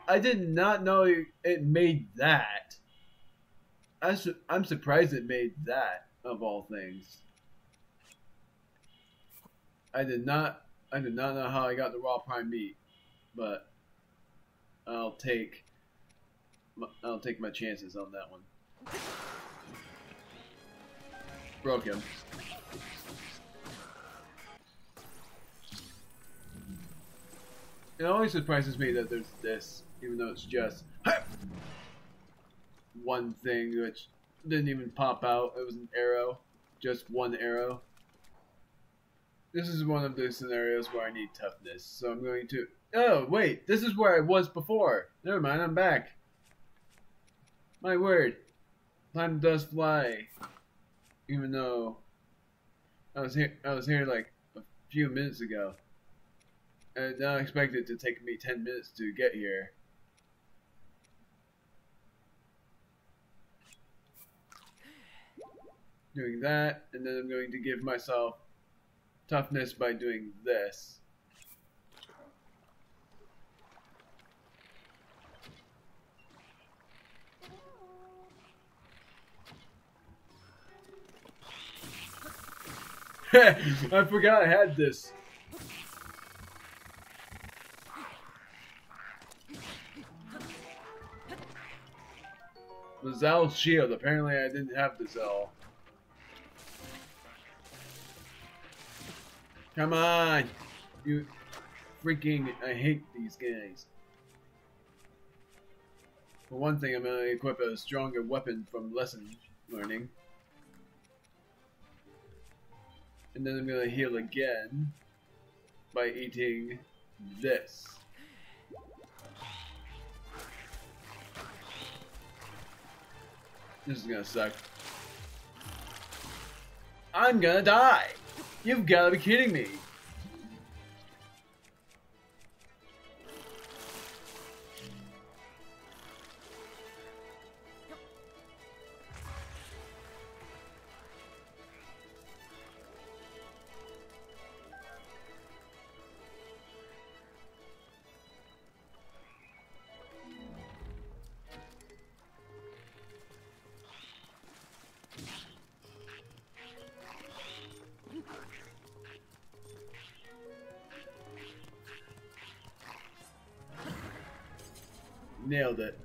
I did not know it made that. I'm surprised it made that, of all things. I did not know how I got the raw prime meat, but I'll take my chances on that one. Broke him. It always surprises me that there's this, even though it's just one thing which didn't even pop out. It was an arrow, just one arrow. This is one of those scenarios where I need toughness, so I'm going to... Oh, wait, this is where I was before. Never mind, I'm back. My word. Time does fly. Even though I was here like a few minutes ago. I did not expect it to take me 10 minutes to get here. Doing that, and then I'm going to give myself toughness by doing this. I forgot I had this. The Zell's shield. Apparently I didn't have the Zell. Come on! You freaking... I hate these guys. For one thing, I'm going to equip a stronger weapon from lesson learning. And then I'm going to heal again by eating this. This is going to suck. I'm going to die! You've got to be kidding me! Nailed it.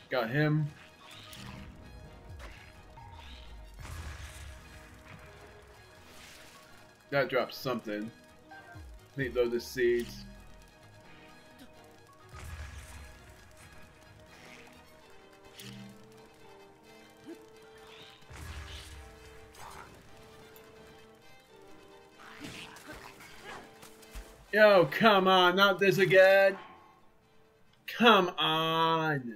Got him. That drops something. Meat lotus seeds. Yo, come on, not this again. Come on.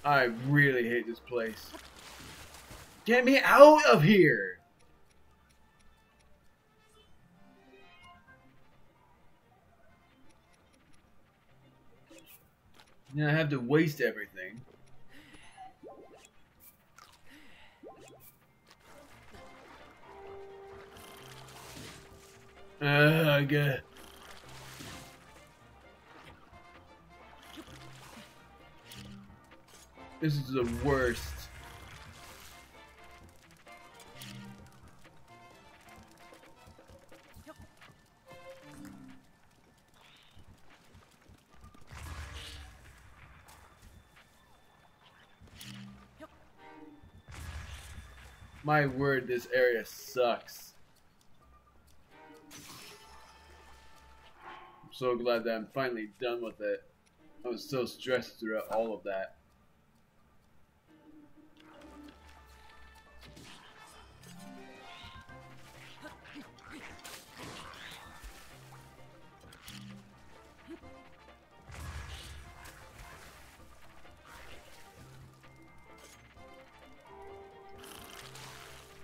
I really hate this place. Get me out of here! Now I have to waste everything. Ugh. This is the worst. My word, this area sucks. I'm so glad that I'm finally done with it. I was so stressed throughout all of that.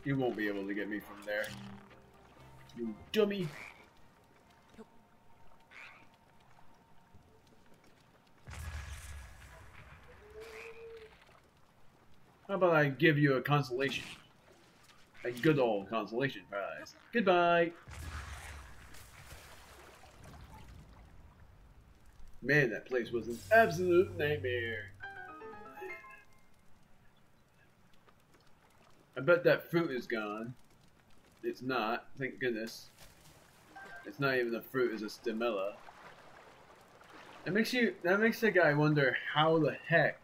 You won't be able to get me from there. You dummy. How about I give you a consolation? A good old consolation prize. Goodbye. Man, that place was an absolute nightmare. I bet that fruit is gone. It's not, thank goodness. It's not even a fruit, it's a stemella. That makes the guy wonder how the heck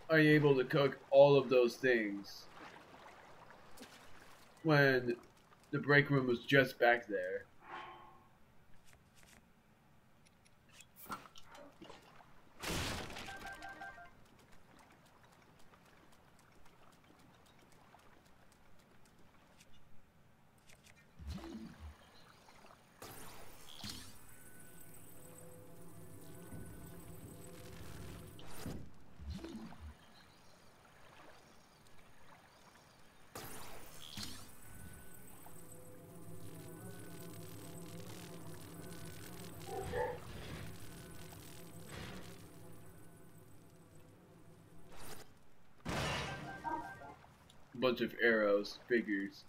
are you able to cook all of those things when the break room was just back there. Bunch of arrows, figures.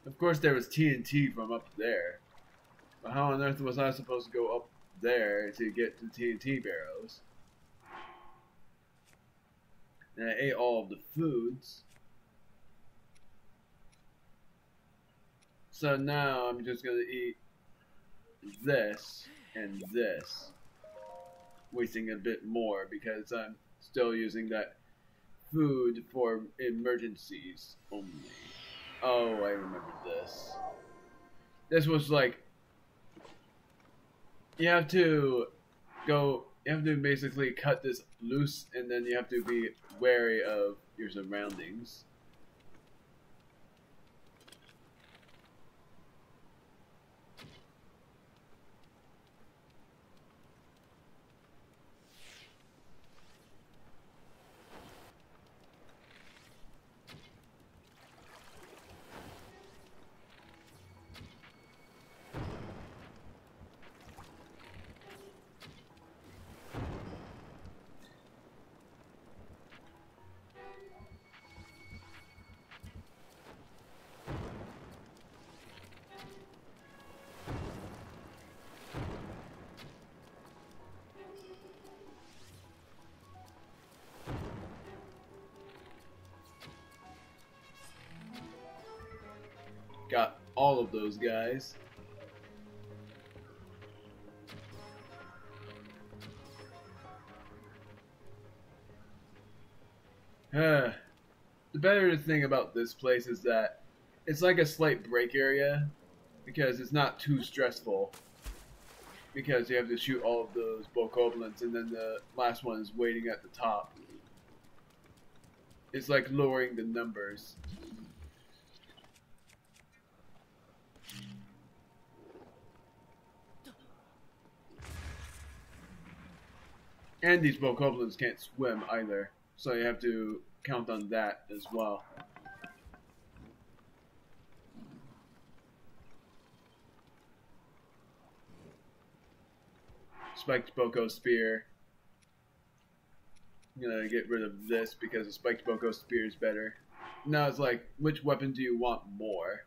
Of course there was TNT from up there. But how on earth was I supposed to go up there to get the TNT barrels? And I ate all of the foods. So now I'm just gonna eat this and this. Wasting a bit more because I'm still using that food for emergencies only. Oh, I remember this. This was like, you have to basically cut this loose, and then you have to be wary of your surroundings. Got all of those guys. The better thing about this place is that it's like a slight break area because it's not too stressful. Because you have to shoot all of those bokoblins and then the last one is waiting at the top. It's like lowering the numbers. And these bokoblins can't swim either. So you have to count on that as well. Spiked Boko Spear. I'm gonna get rid of this because the Spiked Boko Spear is better. Now it's like, which weapon do you want more?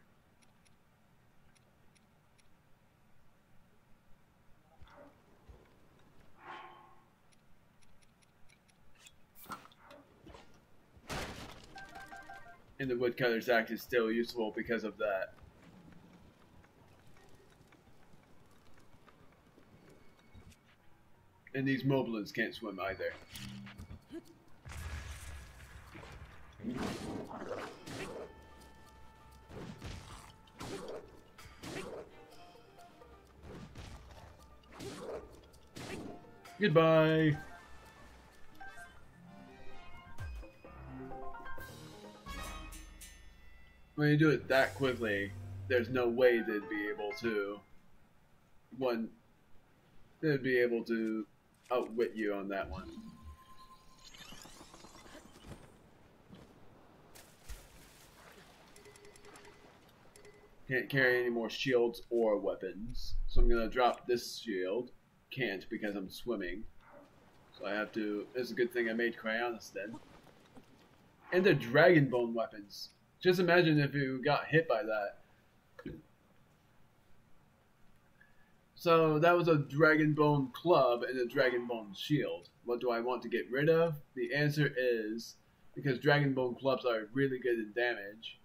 And the Woodcutter's Axe is still useful because of that. And these moblins can't swim either. Goodbye! When you do it that quickly, there's no way they'd be able to... They'd be able to outwit you on that one. Can't carry any more shields or weapons. So I'm gonna drop this shield. Can't because I'm swimming. So I have to... It's a good thing I made Cryonis then. And they're dragon bone weapons. Just imagine if you got hit by that. So that was a dragon bone club and a dragon bone shield. What do I want to get rid of? The answer is, because dragon bone clubs are really good in damage,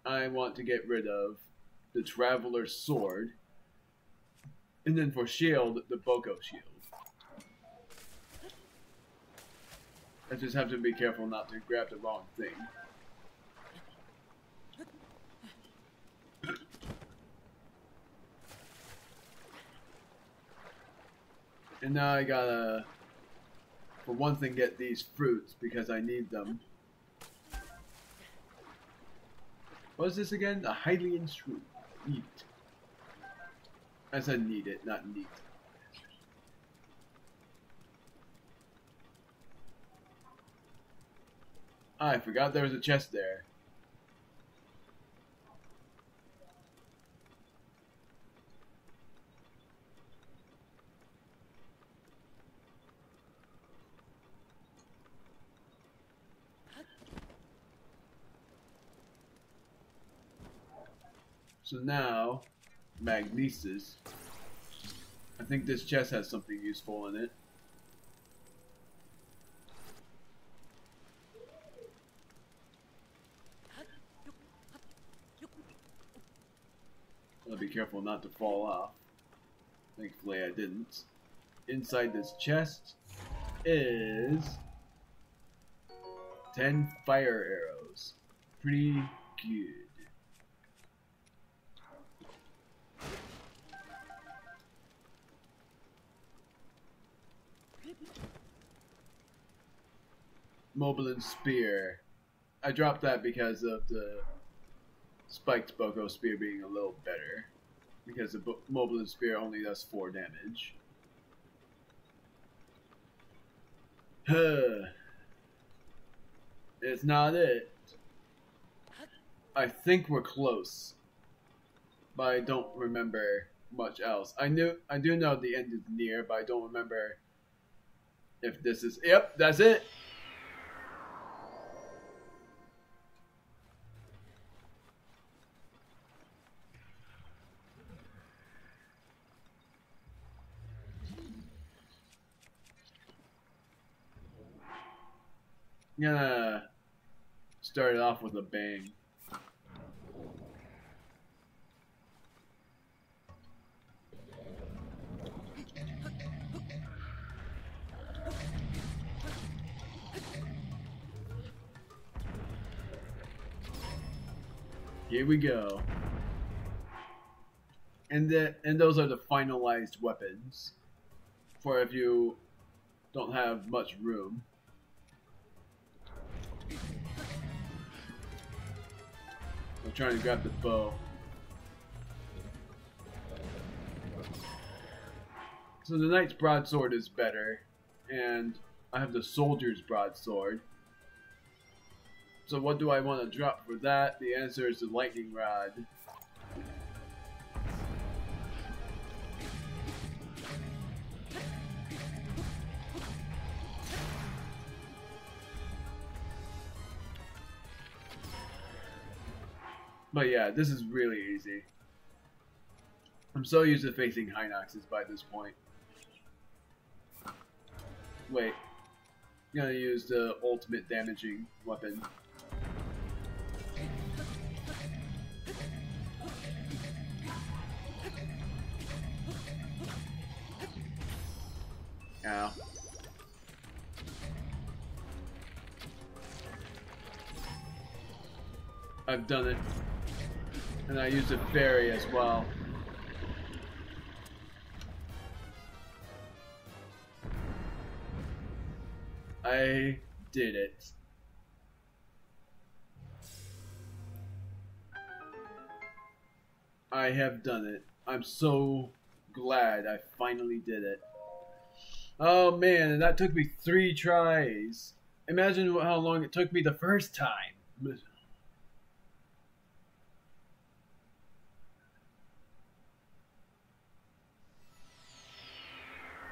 I want to get rid of the Traveler's Sword. And then for shield, the Boko shield. I just have to be careful not to grab the wrong thing. And now I gotta, for one thing, get these fruits because I need them. What is this again? A Hylian shroot. Eat. I said need it, not neat. I forgot there was a chest there. So now, Magnesis. I think this chest has something useful in it. I'll be careful not to fall off. Thankfully I didn't. Inside this chest is 10 fire arrows. Pretty good. Moblin Spear. I dropped that because of the Spiked Boko Spear being a little better. Because the Moblin Spear only does 4 damage. It's not it. I think we're close. But I don't remember much else. I do know the end is near, but I don't remember if this is... Yep, that's it! I'm gonna start it off with a bang. Here we go. And those are the finalized weapons for if you don't have much room. I'm trying to grab the bow. So the Knight's Broadsword is better, and I have the Soldier's Broadsword. So what do I want to drop for that? The answer is the lightning rod. But yeah, this is really easy. I'm so used to facing Hinoxes by this point. Wait. I'm gonna use the ultimate damaging weapon. Ow. I've done it. And I used a fairy as well. I did it. I have done it. I'm so glad I finally did it. Oh man, and that took me 3 tries. Imagine how long it took me the first time.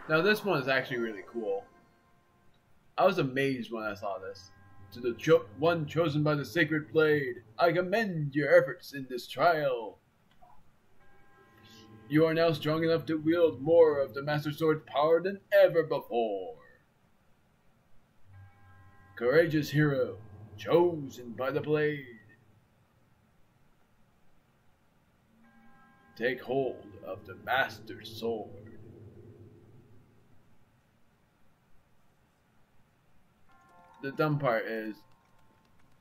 Now this one is actually really cool. I was amazed when I saw this. To the one chosen by the sacred blade, I commend your efforts in this trial. You are now strong enough to wield more of the Master Sword's power than ever before. Courageous hero, chosen by the blade. Take hold of the Master Sword. The dumb part is,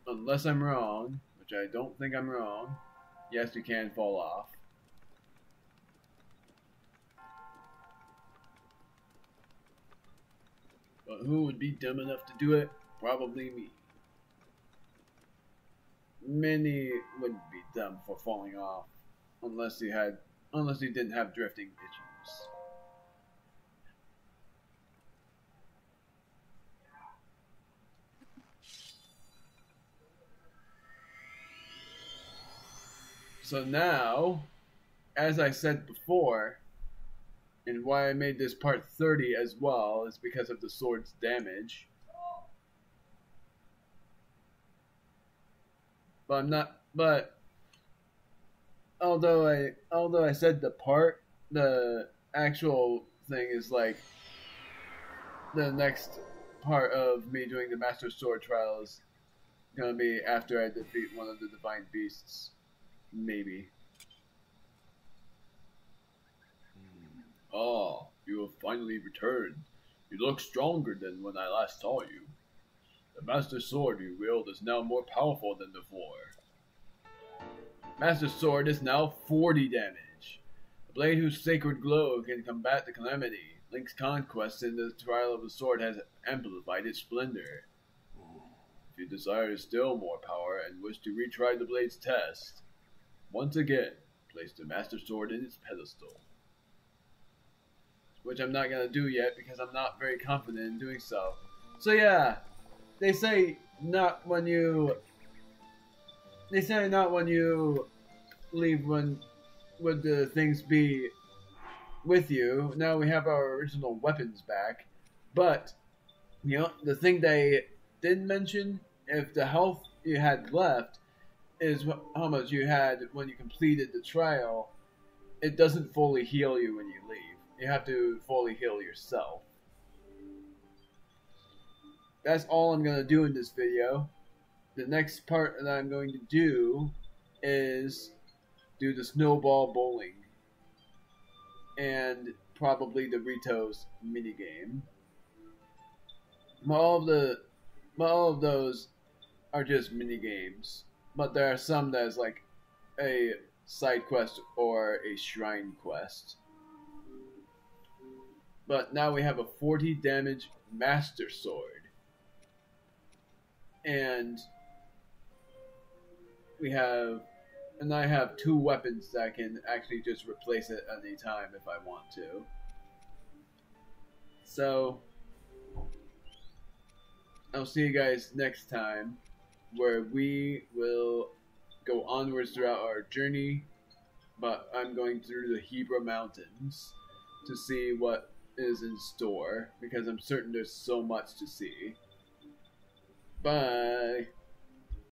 unless I'm wrong, which I don't think I'm wrong, yes, you can fall off. But who would be dumb enough to do it? Probably me. Many wouldn't be dumb for falling off, unless you didn't have drifting issues. So now, as I said before, and why I made this part 30 as well is because of the sword's damage. But although I said the actual thing is like the next part of me doing the Master Sword trial is gonna be after I defeat one of the divine beasts. Maybe. Ah, you have finally returned. You look stronger than when I last saw you. The Master Sword you wield is now more powerful than before. Master Sword is now 40 damage. A blade whose sacred glow can combat the calamity. Link's conquest in the trial of the sword has amplified its splendor. If you desire still more power and wish to retry the blade's test, once again, place the Master Sword in its pedestal. Which I'm not gonna do yet because I'm not very confident in doing so. So yeah, they say not when you leave when would the things be with you. Now we have our original weapons back, but you know the thing they didn't mention, if the health you had left is how much you had when you completed the trial, it doesn't fully heal you when you leave. You have to fully heal yourself. That's all I'm going to do in this video. The next part that I'm going to do is do the snowball bowling. And probably the Rito's minigame. All of those are just minigames. But there are some that is like a side quest or a shrine quest. But now we have a 40 damage Master Sword. And I have 2 weapons that can actually just replace it at any time if I want to. So, I'll see you guys next time where we will go onwards throughout our journey. But I'm going through the Hebra Mountains to see what is in store because I'm certain there's so much to see. Bye.